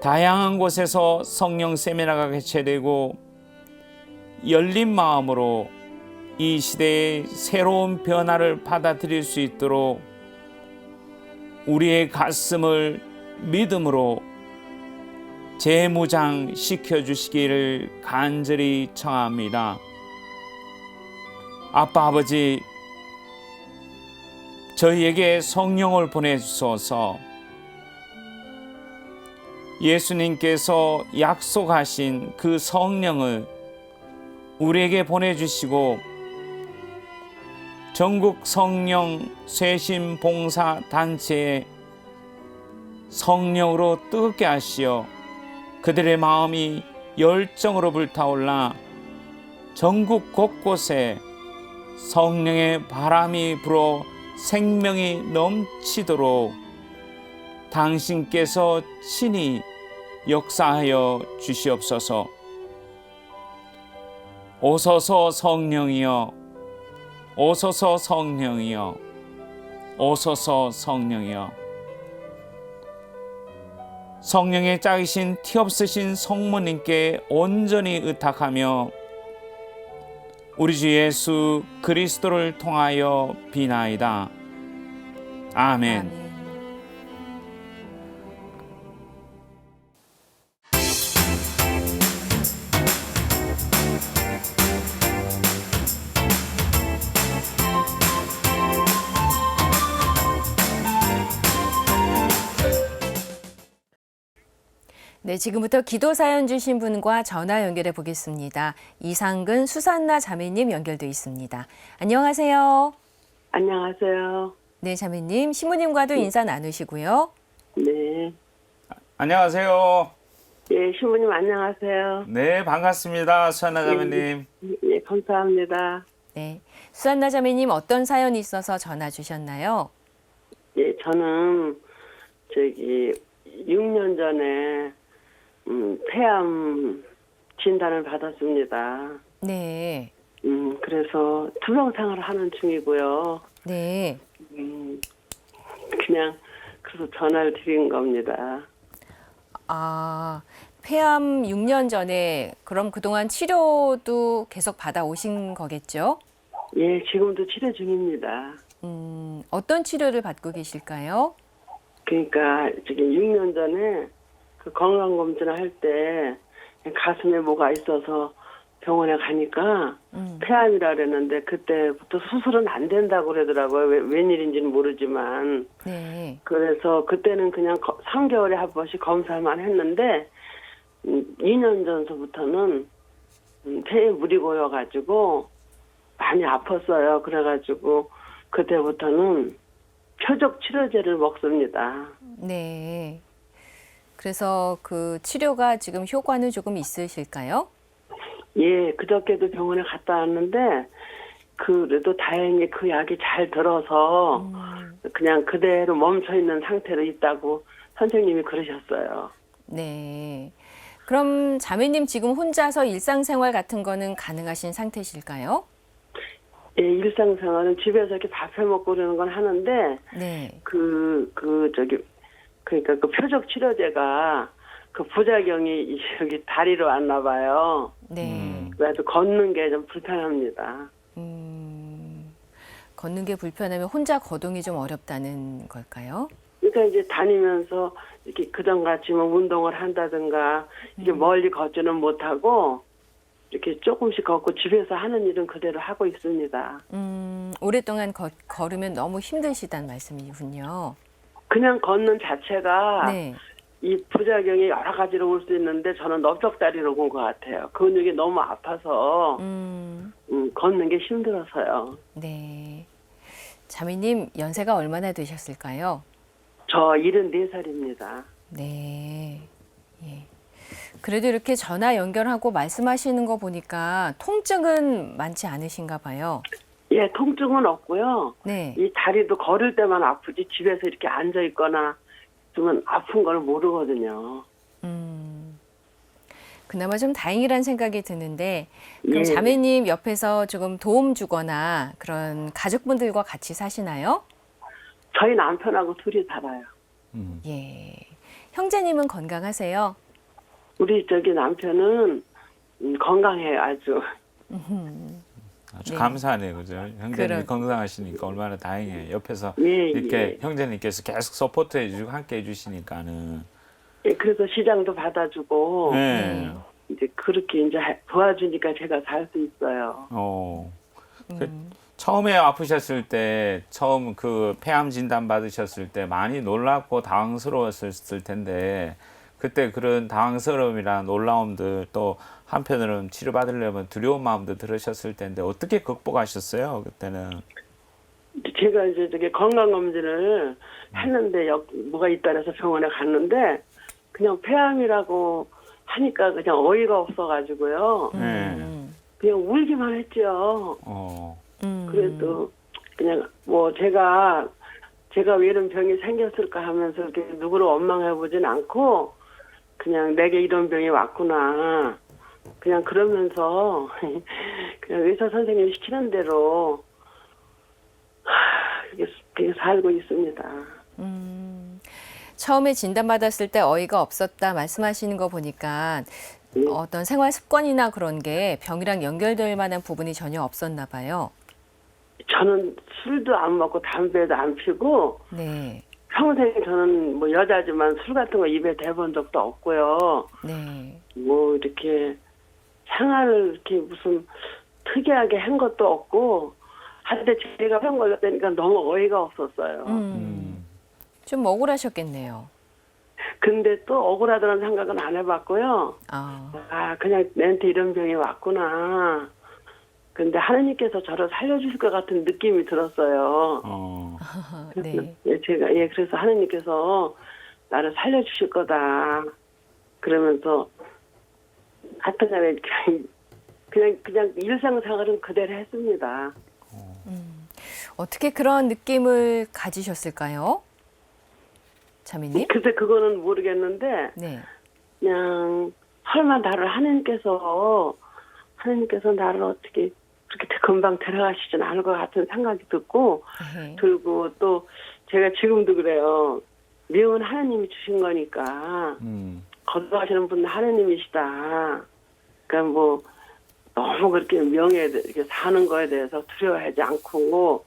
다양한 곳에서 성령 세미나가 개최되고 열린 마음으로 이 시대의 새로운 변화를 받아들일 수 있도록 우리의 가슴을 믿음으로 재무장 시켜주시기를 간절히 청합니다. 아빠 아버지, 저희에게 성령을 보내주소서. 예수님께서 약속하신 그 성령을 우리에게 보내주시고 전국 성령 쇄신 봉사 단체에 성령으로 뜨겁게 하시어 그들의 마음이 열정으로 불타올라 전국 곳곳에 성령의 바람이 불어 생명이 넘치도록 당신께서 친히 역사하여 주시옵소서. 오소서 성령이여, 오소서 성령이여, 오소서 성령이여. 성령의 짝이신 티 없으신 성모님께 온전히 의탁하며 우리 주 예수 그리스도를 통하여 비나이다. 아멘. 네, 지금부터 기도 사연 주신 분과 전화 연결해 보겠습니다. 이상근 수산나 자매님 연결돼 있습니다. 안녕하세요. 안녕하세요. 네, 자매님, 신부님과도 인사 나누시고요. 네. 안녕하세요. 예, 신부님 안녕하세요. 네, 반갑습니다. 수한나 자매님. 예, 감사합니다. 네, 수산나 자매님 어떤 사연이 있어서 전화 주셨나요? 예, 저는 저기 6년 전에 폐암 진단을 받았습니다. 네. 그래서 투병 생활을 하는 중이고요. 네. 그냥 그래서 전화를 드린 겁니다. 아, 폐암 6년 전에 그럼 그동안 치료도 계속 받아오신 거겠죠? 예, 지금도 치료 중입니다. 어떤 치료를 받고 계실까요? 그러니까 저기 6년 전에 그 건강검진을 할 때 가슴에 뭐가 있어서 병원에 가니까 폐암이라 그랬는데 그때부터 수술은 안 된다고 그러더라고요. 웬일인지는 모르지만. 네. 그래서 그때는 그냥 3개월에 한 번씩 검사만 했는데 2년 전서부터는 폐에 물이 고여가지고 많이 아팠어요. 그래가지고 그때부터는 표적 치료제를 먹습니다. 네. 그래서 그 치료가 지금 효과는 조금 있으실까요? 예, 그저께도 병원에 갔다 왔는데 그래도 다행히 그 약이 잘 들어서 그냥 그대로 멈춰 있는 상태로 있다고 선생님이 그러셨어요. 네. 그럼 자매님 지금 혼자서 일상생활 같은 거는 가능하신 상태실까요? 예, 일상생활은 집에서 이렇게 밥 해 먹고 그러는 건 하는데 네. 그러니까 그 표적 치료제가 그 부작용이 여기 다리로 왔나 봐요. 네. 그래서 걷는 게 좀 불편합니다. 걷는 게 불편하면 혼자 거동이 좀 어렵다는 걸까요? 그러니까 이제 다니면서 이렇게 그전같이 뭐 운동을 한다든가 이게 멀리 걷지는 못하고 이렇게 조금씩 걷고 집에서 하는 일은 그대로 하고 있습니다. 오랫동안 걸으면 너무 힘드시다는 말씀이군요. 그냥 걷는 자체가 네. 이 부작용이 여러 가지로 올 수 있는데 저는 넓적다리로 온 것 같아요. 근육이 너무 아파서 걷는 게 힘들어서요. 네. 자매님 연세가 얼마나 되셨을까요? 저 74살입니다. 네. 예. 그래도 이렇게 전화 연결하고 말씀하시는 거 보니까 통증은 많지 않으신가 봐요. 예, 통증은 없고요. 네. 이 다리도 걸을 때만 아프지 집에서 이렇게 앉아 있거나 좀 아픈 걸 모르거든요. 그나마 좀 다행이란 생각이 드는데 그럼 예. 자매님 옆에서 조금 도움 주거나 그런 가족분들과 같이 사시나요? 저희 남편하고 둘이 살아요. 예. 형제님은 건강하세요? 우리 저기 남편은 건강해요, 아주. 아주 네. 감사하네요, 그죠? 형제님 그럼. 건강하시니까 얼마나 다행이에요. 옆에서 예, 이렇게 예. 형제님께서 계속 서포트 해주고 함께 해주시니까는. 예, 그래서 시장도 받아주고 네. 이제 그렇게 이제 도와주니까 제가 살 수 있어요. 처음에 아프셨을 때, 처음 그 폐암 진단 받으셨을 때 많이 놀랍고 당황스러웠을 텐데, 그때 그런 당황스러움이나 놀라움들 또 한편으로는 치료받으려면 두려운 마음도 들으셨을 텐데 어떻게 극복하셨어요? 그때는. 제가 이제 저기 건강검진을 했는데 뭐가 있다 그래서 병원에 갔는데 그냥 폐암이라고 하니까 그냥 어이가 없어가지고요. 네. 그냥 울기만 했죠. 그래도 그냥 뭐 제가 왜 이런 병이 생겼을까 하면서 이렇게 누구를 원망해보진 않고 그냥 내게 이런 병이 왔구나. 그냥 그러면서 그냥 의사 선생님이 시키는 대로 그렇게 살고 있습니다. 처음에 진단받았을 때 어이가 없었다 말씀하시는 거 보니까 예. 어떤 생활 습관이나 그런 게 병이랑 연결될 만한 부분이 전혀 없었나 봐요. 저는 술도 안 먹고 담배도 안 피고 네. 평생 저는 뭐 여자지만 술 같은 거 입에 대본 적도 없고요. 네. 뭐 이렇게 생활을 이렇게 무슨 특이하게 한 것도 없고 한때 제가 병 걸렸다니까 너무 어이가 없었어요. 좀 억울하셨겠네요. 근데 또 억울하다는 생각은 안 해봤고요. 아, 그냥 내한테 이런 병이 왔구나. 근데 하나님께서 저를 살려주실 것 같은 느낌이 들었어요. 네. 그래서 하나님께서 나를 살려주실 거다. 그러면서 하여튼간에 그냥 일상생활은 그대로 했습니다. 어떻게 그런 느낌을 가지셨을까요? 자매님? 글쎄 그거는 모르겠는데 네. 그냥 설마 나를 하나님께서 나를 어떻게 그렇게 금방 데려가시진 않을 것 같은 생각이 네. 들고 또 제가 지금도 그래요. 명은 하나님이 주신 거니까 거듭하시는 분은 하나님이시다. 그러니까 뭐 너무 그렇게 명예에 이렇게 사는 거에 대해서 두려워하지 않고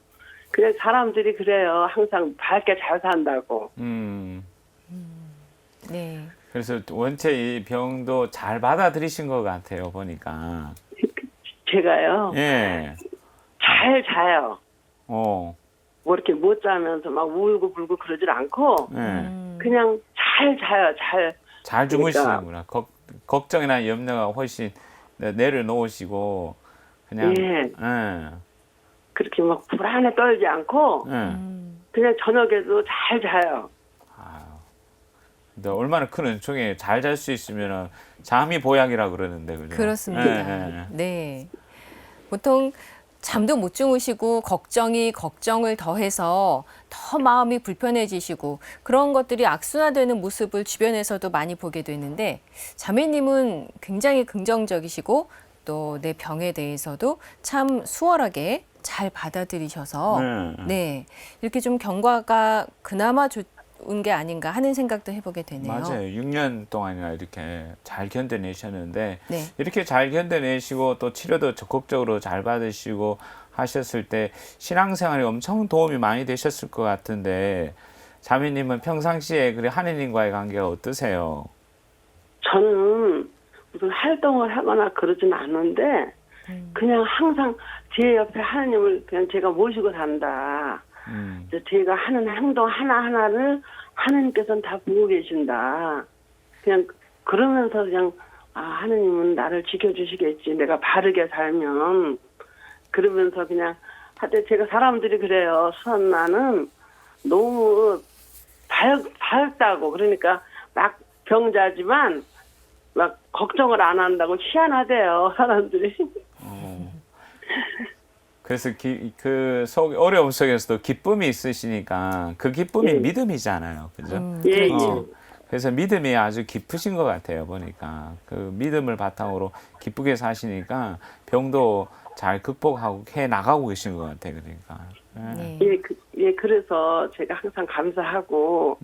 그냥 사람들이 그래요. 항상 밝게 잘 산다고. 네. 그래서 원체 이 병도 잘 받아들이신 것 같아요, 보니까. 제가요. 예. 잘 자요. 어. 뭐 이렇게 못 자면서 막 울고 불고 그러질 않고 예. 그냥 잘 자요. 잘 주무시는구나. 걱정이나 염려가 훨씬 내려놓으시고 그냥 예. 예. 그렇게 막 불안에 떨지 않고 예. 그냥 저녁에도 잘 자요. 근데 얼마나 큰 은총에 잘 잘 수 있으면 잠이 보약이라 그러는데 그죠? 그렇습니다. 예. 네. 보통 잠도 못 주무시고 걱정을 더해서 더 마음이 불편해지시고 그런 것들이 악순환되는 모습을 주변에서도 많이 보게 되는데 자매님은 굉장히 긍정적이시고 또 내 병에 대해서도 참 수월하게 잘 받아들이셔서 네. 이렇게 좀 경과가 그나마 좋은 게 아닌가 하는 생각도 해보게 되네요. 맞아요. 6년 동안이나 이렇게 잘 견뎌내셨는데 네. 이렇게 잘 견뎌내시고 또 치료도 적극적으로 잘 받으시고 하셨을 때 신앙생활에 엄청 도움이 많이 되셨을 것 같은데 자매님은 평상시에 그래 하느님과의 관계가 어떠세요? 저는 무슨 활동을 하거나 그러진 않는데 그냥 항상 제 옆에 하나님을 그냥 제가 모시고 산다. 제가 하는 행동 하나하나를 하나님께서는 다 보고 계신다. 그냥 그러면서 그냥 하나님은 나를 지켜주시겠지. 내가 바르게 살면. 그러면서 그냥 하여튼 제가 사람들이 그래요. 수산나는 너무 밝다고. 그러니까 막 병자지만 막 걱정을 안 한다고 희한하대요. 사람들이. 그래서 그 어려움 속에서도 기쁨이 있으시니까 그 기쁨이 예. 믿음이잖아요. 그죠? 예, 그래서 믿음이 아주 깊으신 것 같아요. 보니까 그 믿음을 바탕으로 기쁘게 사시니까 병도 잘 극복하고 해 나가고 계신 것 같아요. 그러니까. 네. 그래서 제가 항상 감사하고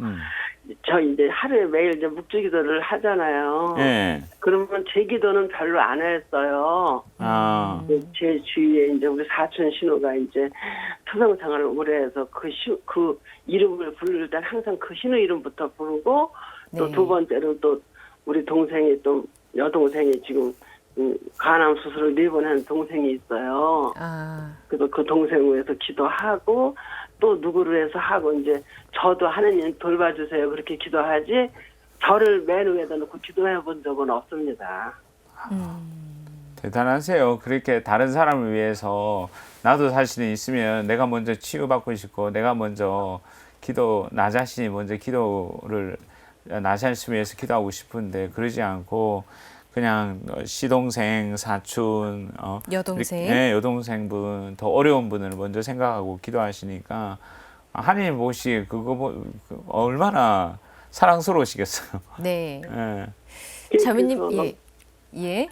저 이제 하루에 매일 이제 묵주기도를 하잖아요. 예. 그러면 제 기도는 별로 안 했어요. 제 주위에 이제 우리 사촌 신우가 이제 투병 생활을 오래 해서 그 이름을 부를 때 항상 그 신우 이름부터 부르고 또 네. 두 번째로 또 우리 동생이 또 여동생이 지금 간암 수술을 4번 한 동생이 있어요. 그래서 그 동생 위해서 기도하고 또 누구를 해서 하고 이제 저도 하나님 돌봐주세요 그렇게 기도하지 저를 맨 위에다 놓고 기도해 본 적은 없습니다. 대단하세요. 그렇게 다른 사람을 위해서 나도 사실은 있으면 내가 먼저 치유받고 싶고 내가 먼저 나 자신이 먼저 기도를 나 자신을 위해서 기도하고 싶은데 그러지 않고 그냥 시동생, 사촌, 여동생. 네, 여동생분, 더 어려운 분을 먼저 생각하고 기도하시니까 하나님 보시 그거 얼마나 사랑스러우시겠어요. 네. 예. 자매님, 예.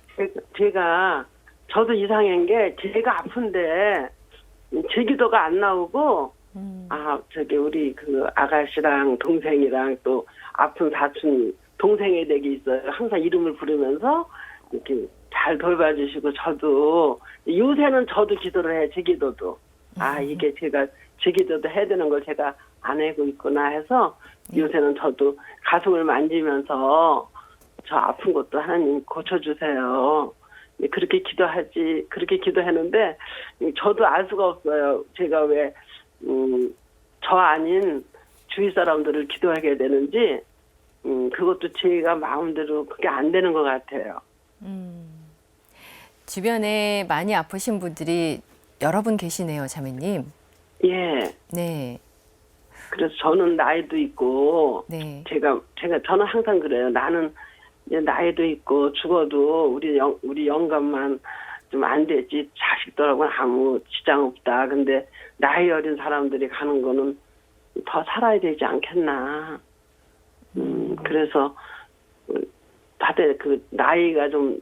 제가 저도 이상한 게 제가 아픈데 제 기도가 안 나오고 저기 우리 그 아가씨랑 동생이랑 또 아픈 사촌 동생의 댁이 있어요. 항상 이름을 부르면서 이렇게 잘 돌봐주시고 저도 요새는 저도 기도를 해. 제 기도도. 이게 제가 제 기도도 해야 되는 걸 제가 안 하고 있구나 해서 요새는 저도 가슴을 만지면서 저 아픈 것도 하나님 고쳐주세요. 그렇게 그렇게 기도했는데 저도 알 수가 없어요. 제가 왜 저 아닌 주위 사람들을 기도하게 되는지 그것도 제가 마음대로 그게 안 되는 것 같아요. 주변에 많이 아프신 분들이 여러 분 계시네요, 자매님. 예. 네. 그래서 저는 나이도 있고 네. 저는 항상 그래요. 나는 이제 나이도 있고 죽어도 우리 영감만 좀 안 되지 자식들하고는 아무 지장 없다. 근데 나이 어린 사람들이 가는 거는 더 살아야 되지 않겠나. 그래서 다들 그 나이가 좀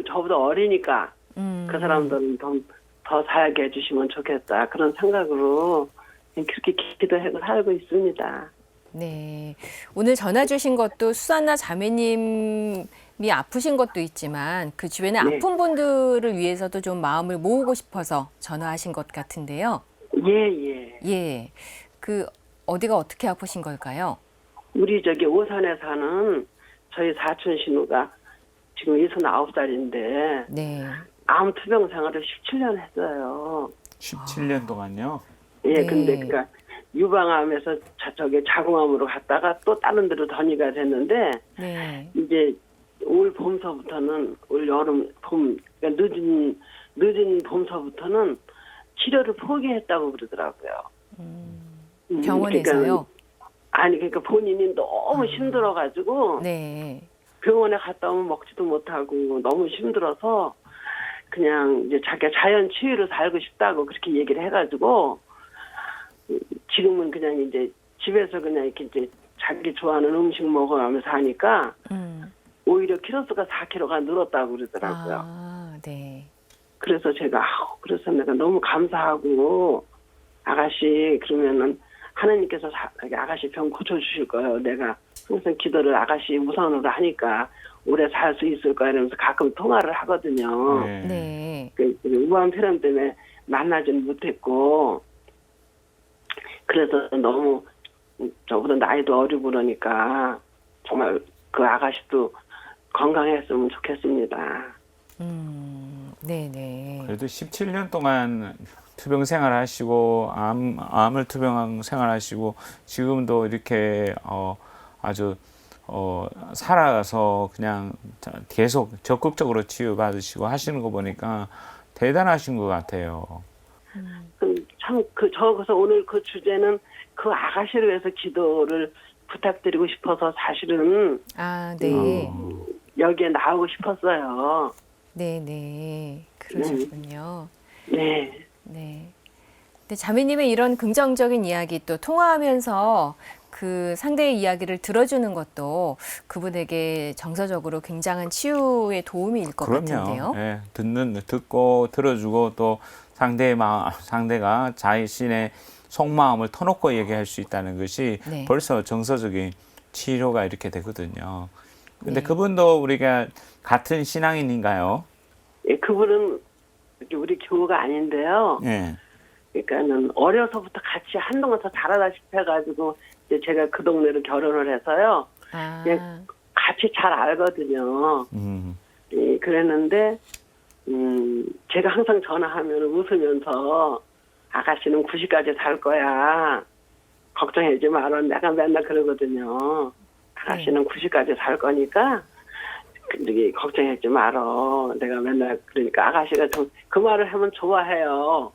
저보다 어리니까 그 사람들은 더 살게 해주시면 좋겠다 그런 생각으로 그렇게 기도하고 살고 있습니다. 네. 오늘 전화 주신 것도 수산나 자매님이 아프신 것도 있지만 그 주변에 네. 아픈 분들을 위해서도 좀 마음을 모으고 싶어서 전화하신 것 같은데요. 예. 예. 그 어디가 어떻게 아프신 걸까요? 우리 저기 오산에 사는 저희 사촌 신우가 지금 69살인데 네. 암 투병 생활을 17년 했어요. 17년 동안요. 예, 네. 근데 그니까 유방암에서 저기 자궁암으로 갔다가 또 다른 데로 전이가 됐는데 네. 이제 올 봄서부터는 올 여름 봄 그러니까 늦은 봄서부터는 치료를 포기했다고 그러더라고요. 병원에서요? 그러니까 본인이 너무 힘들어가지고 네. 병원에 갔다 오면 먹지도 못하고 너무 힘들어서 그냥 이제 자기가 자연 치유로 살고 싶다고 그렇게 얘기를 해가지고 지금은 그냥 이제 집에서 그냥 이렇게 이제 자기 좋아하는 음식 먹어가면서 하니까 오히려 키로수가 4kg가 늘었다고 그러더라고요. 아, 네. 그래서 제가 그래서 내가 너무 감사하고 아가씨 그러면은 하나님께서 아가씨 병 고쳐주실 거예요. 내가 항상 기도를 아가씨 우선으로 하니까 오래 살 수 있을 거야 이러면서 가끔 통화를 하거든요. 네. 네. 그 우한 폐렴 때문에 만나지는 못했고 그래서 너무 저보다 나이도 어리고 그러니까 정말 그 아가씨도 건강했으면 좋겠습니다. 네네. 그래도 17년 동안 투병 생활하시고 암을 투병 생활하시고 지금도 이렇게 아주 살아서 그냥 계속 적극적으로 치유받으시고 하시는 거 보니까 대단하신 것 같아요. 그래서 오늘 그 주제는 그 아가씨를 위해서 기도를 부탁드리고 싶어서 사실은 아, 네. 여기에 나오고 싶었어요. 네네. 그러셨군요. 네. 네. 근데 자매님의 이런 긍정적인 이야기 또 통화하면서 그 상대의 이야기를 들어주는 것도 그분에게 정서적으로 굉장한 치유에 도움이 것 같은데요. 예, 듣고 들어주고 또 상대가 자신의 속마음을 터놓고 얘기할 수 있다는 것이 네. 벌써 정서적인 치료가 이렇게 되거든요. 근데 네. 그분도 우리가 같은 신앙인인가요? 예, 그분은 우리 교우가 아닌데요. 예. 그러니까는 어려서부터 같이 한동안 더 잘하다 싶어가지고 이제 제가 그 동네로 결혼을 해서요. 아, 예, 같이 잘 알거든요. 예, 그랬는데 제가 항상 전화하면 웃으면서 아가씨는 90까지 살 거야. 걱정하지 마라. 내가 맨날 그러거든요. 아가씨는 90까지 살 거니까 걱정하지 마라. 내가 맨날 그러니까 아가씨가 좀 그 말을 하면 좋아해요.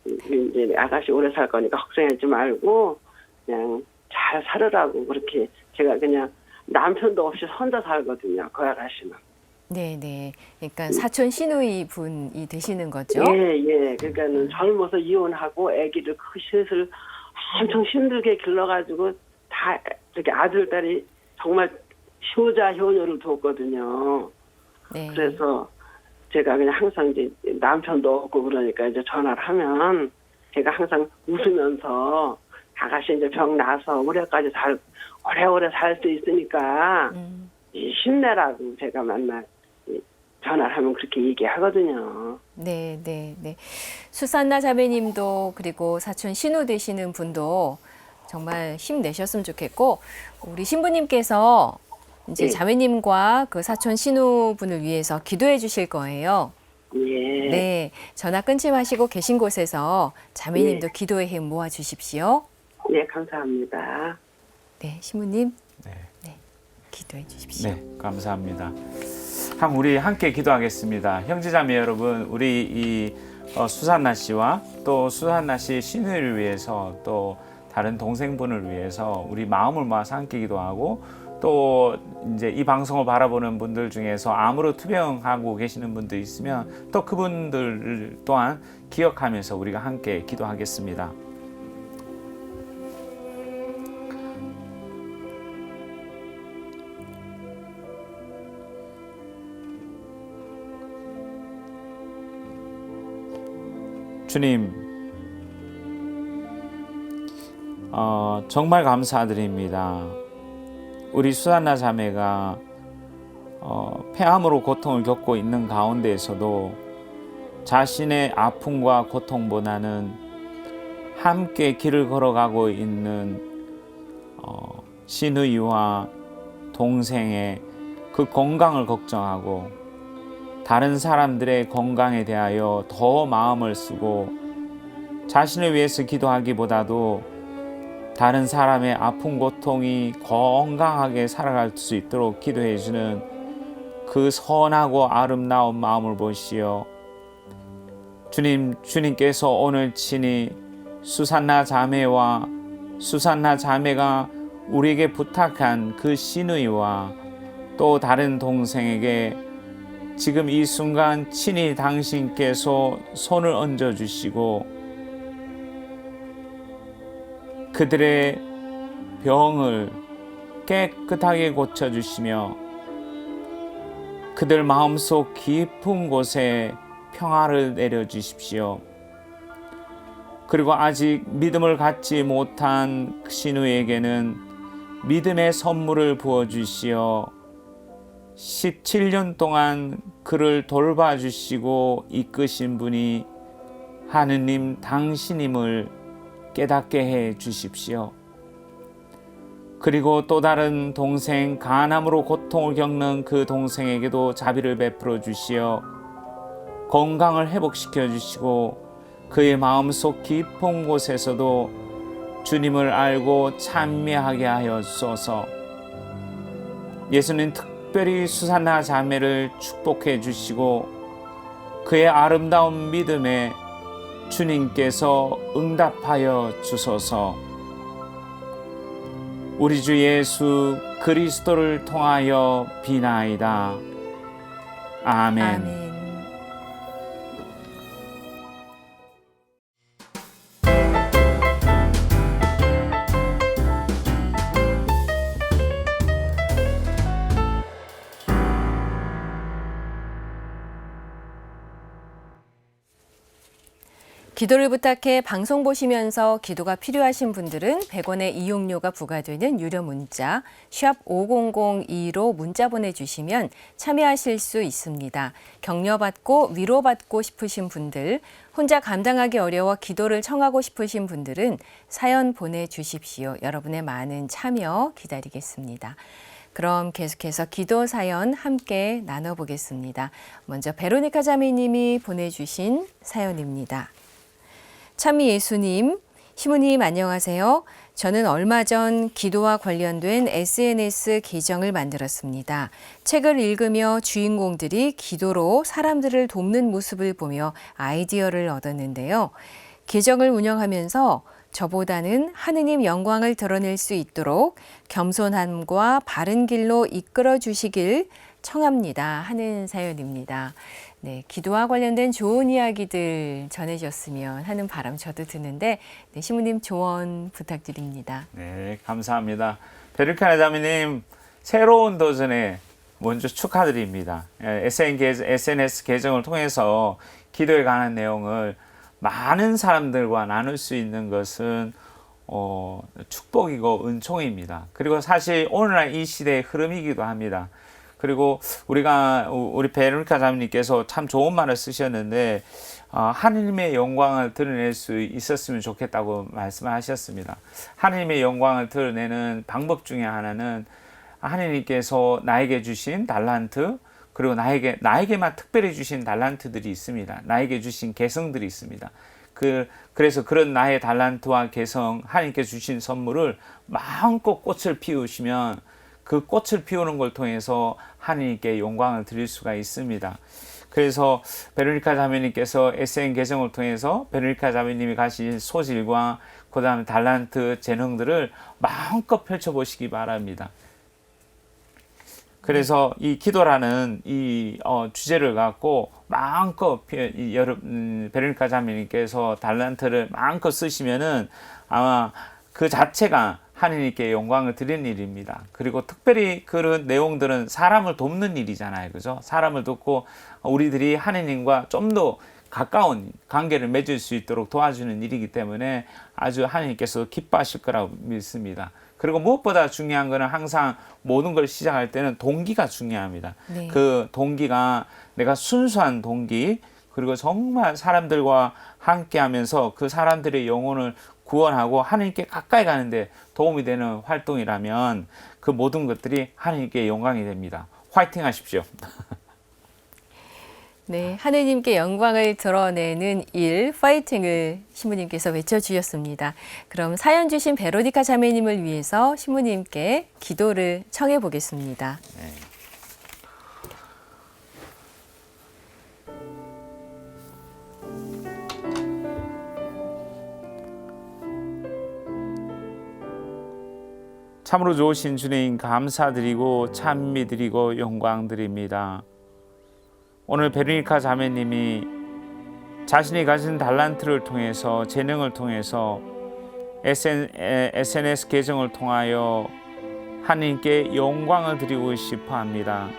이제 아가씨 오래 살 거니까 걱정하지 말고 그냥 잘 살으라고 그렇게 제가 그냥 남편도 없이 혼자 살거든요. 그 아가씨는. 네네. 그러니까 사촌 시누이 분이 되시는 거죠? 예. 그러니까는 젊어서 이혼하고 아기를 슬슬 엄청 힘들게 길러가지고 다 이렇게 아들 딸이 정말 효자 효녀를 뒀거든요. 네. 그래서 제가 그냥 항상 이제 남편도 없고 그러니까 이제 전화를 하면 제가 항상 웃으면서 아가씨 이제 병 나서 오래까지 오래오래 살 수 있으니까 힘내라고 제가 맨날 전화를 하면 그렇게 얘기하거든요. 네. 수산나 자매님도 그리고 사촌 신우 되시는 분도 정말 힘내셨으면 좋겠고 우리 신부님께서 이제 네. 자매님과 그 사촌 신우 분을 위해서 기도해 주실 거예요. 예. 네. 전화 끊지 마시고 계신 곳에서 자매님도 기도의 힘 모아 주십시오. 예, 감사합니다. 네, 신부님. 네. 기도해 주십시오. 네, 감사합니다. 우리 함께 기도하겠습니다. 형제자매 여러분, 우리 이 수산나 씨와 또 수산나 씨 신우를 위해서 또 다른 동생분을 위해서 우리 마음을 모아서 함께 기도하고 또 이제 이 방송을 바라보는 분들 중에서 암으로 투병하고 계시는 분들 있으면 또 그분들 또한 기억하면서 우리가 함께 기도하겠습니다. 주님, 정말 감사드립니다. 우리 수산나 자매가 폐암으로 고통을 겪고 있는 가운데에서도 자신의 아픔과 고통보다는 함께 길을 걸어가고 있는 시누이와 동생의 그 건강을 걱정하고 다른 사람들의 건강에 대하여 더 마음을 쓰고 자신을 위해서 기도하기보다도 다른 사람의 아픔 고통이 건강하게 살아갈 수 있도록 기도해 주는 그 선하고 아름다운 마음을 보시어 주님께서 오늘 친히 수산나 자매와 수산나 자매가 우리에게 부탁한 그 시누이와 또 다른 동생에게 지금 이 순간 친히 당신께서 손을 얹어 주시고 그들의 병을 깨끗하게 고쳐 주시며 그들 마음속 깊은 곳에 평화를 내려 주십시오. 그리고 아직 믿음을 갖지 못한 시누에게는 믿음의 선물을 부어 주시어 17년 동안 그를 돌봐주시고 이끄신 분이 하느님 당신임을 깨닫게 해 주십시오. 그리고 또 다른 동생, 간암으로 고통을 겪는 그 동생에게도 자비를 베풀어 주시어 건강을 회복시켜 주시고 그의 마음속 깊은 곳에서도 주님을 알고 찬미하게 하여 주소서. 예수님 특별히 수산나 자매를 축복해 주시고 그의 아름다운 믿음에 주님께서 응답하여 주소서. 우리 주 예수 그리스도를 통하여 비나이다. 아멘. 아멘. 기도를 부탁해 방송 보시면서 기도가 필요하신 분들은 100원의 이용료가 부과되는 유료 문자 샵 5002로 문자 보내주시면 참여하실 수 있습니다. 격려받고 위로받고 싶으신 분들, 혼자 감당하기 어려워 기도를 청하고 싶으신 분들은 사연 보내주십시오. 여러분의 많은 참여 기다리겠습니다. 그럼 계속해서 기도 사연 함께 나눠보겠습니다. 먼저 베로니카 자매님이 보내주신 사연입니다. 참미 예수님, 시무님 안녕하세요. 저는 얼마 전 기도와 관련된 SNS 계정을 만들었습니다. 책을 읽으며 주인공들이 기도로 사람들을 돕는 모습을 보며 아이디어를 얻었는데요. 계정을 운영하면서 저보다는 하느님 영광을 드러낼 수 있도록 겸손함과 바른 길로 이끌어 주시길 청합니다 하는 사연입니다. 네, 기도와 관련된 좋은 이야기들 전해주셨으면 하는 바람 저도 드는데 네, 시무님 조언 부탁드립니다. 네, 감사합니다. 베르카나 자매님 새로운 도전에 먼저 축하드립니다. SNS 계정을 통해서 기도에 관한 내용을 많은 사람들과 나눌 수 있는 것은 축복이고 은총입니다. 그리고 사실 오늘날 이 시대의 흐름이기도 합니다. 그리고 우리 베로니카 자매님께서 참 좋은 말을 쓰셨는데 하느님의 영광을 드러낼 수 있었으면 좋겠다고 말씀을 하셨습니다. 하느님의 영광을 드러내는 방법 중에 하나는 하느님께서 나에게 주신 달란트, 그리고 나에게만 특별히 주신 달란트들이 있습니다. 나에게 주신 개성들이 있습니다. 그래서 그런 나의 달란트와 개성, 하나님께 주신 선물을 마음껏 꽃을 피우시면 그 꽃을 피우는 걸 통해서 하나님께 영광을 드릴 수가 있습니다. 그래서 베로니카 자매님께서 SN 계정을 통해서 베로니카 자매님이 가진 소질과 그 다음에 달란트, 재능들을 마음껏 펼쳐보시기 바랍니다. 그래서 이 기도라는 이 주제를 갖고 마음껏 베로니카 자매님께서 달란트를 마음껏 쓰시면은 아마 그 자체가 하느님께 영광을 드리는 일입니다. 그리고 특별히 그런 내용들은 사람을 돕는 일이잖아요. 그죠? 사람을 돕고 우리들이 하느님과 좀 더 가까운 관계를 맺을 수 있도록 도와주는 일이기 때문에 아주 하나님께서 기뻐하실 거라고 믿습니다. 그리고 무엇보다 중요한 것은 항상 모든 걸 시작할 때는 동기가 중요합니다. 네. 그 동기가 내가 순수한 동기, 그리고 정말 사람들과 함께 하면서 그 사람들의 영혼을 구원하고 하나님께 가까이 가는데 도움이 되는 활동이라면 그 모든 것들이 하나님께 영광이 됩니다. 화이팅 하십시오. 네, 하느님께 영광을 드러내는 일, 파이팅을 신부님께서 외쳐주셨습니다. 그럼 사연 주신 베로니카 자매님을 위해서 신부님께 기도를 청해 보겠습니다. 참으로 좋으신 주님 감사드리고 찬미드리고 영광드립니다. 오늘 베로니카 자매님이 자신이 가진 달란트를 통해서 재능을 통해서 SNS 계정을 통하여 하나님께 영광을 드리고 싶어 합니다.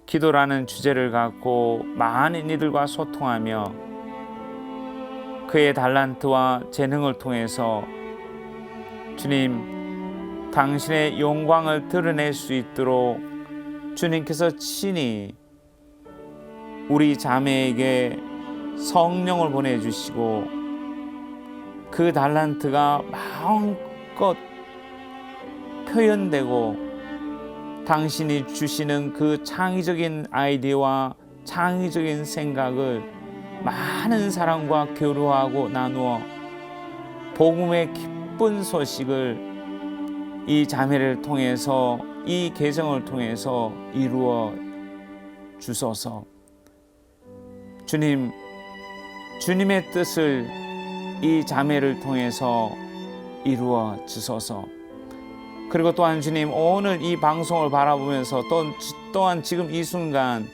기도라는 주제를 갖고 많은 이들과 소통하며 그의 달란트와 재능을 통해서 주님, 당신의 영광을 드러낼 수 있도록 주님께서 친히 우리 자매에게 성령을 보내주시고 그 달란트가 마음껏 표현되고 당신이 주시는 그 창의적인 아이디어와 창의적인 생각을 많은 사람과 교류하고 나누어 복음의 기쁜 소식을 이 자매를 통해서 이 계정을 통해서 이루어 주소서. 주님, 주님의 뜻을 이 자매를 통해서 이루어 주소서. 그리고 또한 주님, 오늘 이 방송을 바라보면서 또한 지금 이 순간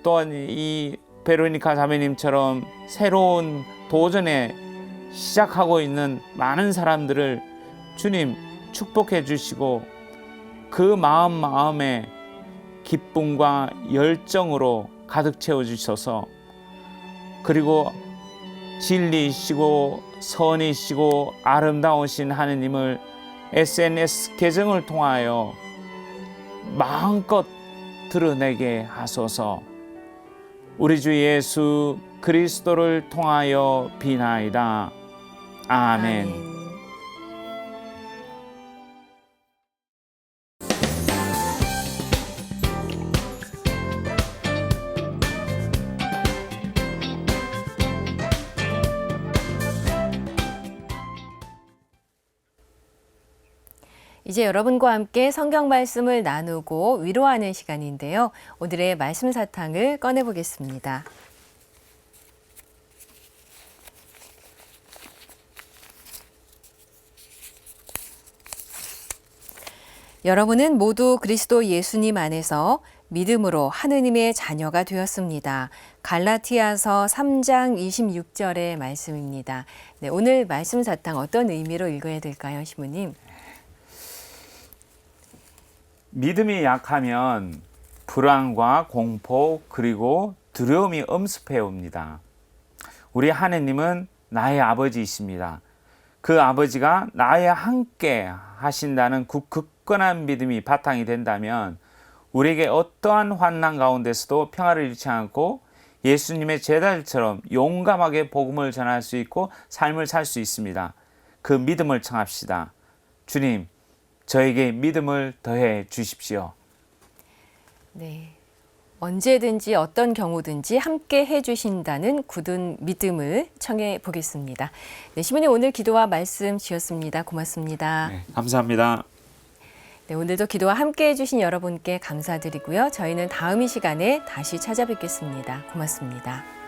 또한 이 베로니카 자매님처럼 새로운 도전에 시작하고 있는 많은 사람들을 주님 축복해 주시고 그 마음에 기쁨과 열정으로 가득 채워 주셔서 그리고 진리이시고 선이시고 아름다우신 하느님을 SNS 계정을 통하여 마음껏 드러내게 하소서. 우리 주 예수 그리스도를 통하여 비나이다. 아멘. 이제 여러분과 함께 성경 말씀을 나누고 위로하는 시간인데요. 오늘의 말씀 사탕을 꺼내보겠습니다. 여러분은 모두 그리스도 예수님 안에서 믿음으로 하느님의 자녀가 되었습니다. 갈라티아서 3장 26절의 말씀입니다. 네, 오늘 말씀 사탕 어떤 의미로 읽어야 될까요, 신부님? 믿음이 약하면 불안과 공포 그리고 두려움이 엄습해 옵니다. 우리 하느님은 나의 아버지이십니다. 그 아버지가 나와 함께 하신다는 굳건한 믿음이 바탕이 된다면 우리에게 어떠한 환난 가운데서도 평화를 잃지 않고 예수님의 제자들처럼 용감하게 복음을 전할 수 있고 삶을 살 수 있습니다. 그 믿음을 청합시다. 주님, 저에게 믿음을 더해 주십시오. 네. 언제든지 어떤 경우든지 함께 해주신다는 굳은 믿음을 청해 보겠습니다. 네, 시민님 오늘 기도와 말씀 주셨습니다. 고맙습니다. 네, 감사합니다. 네, 오늘도 기도와 함께 해주신 여러분께 감사드리고요. 저희는 다음 이 시간에 다시 찾아뵙겠습니다. 고맙습니다.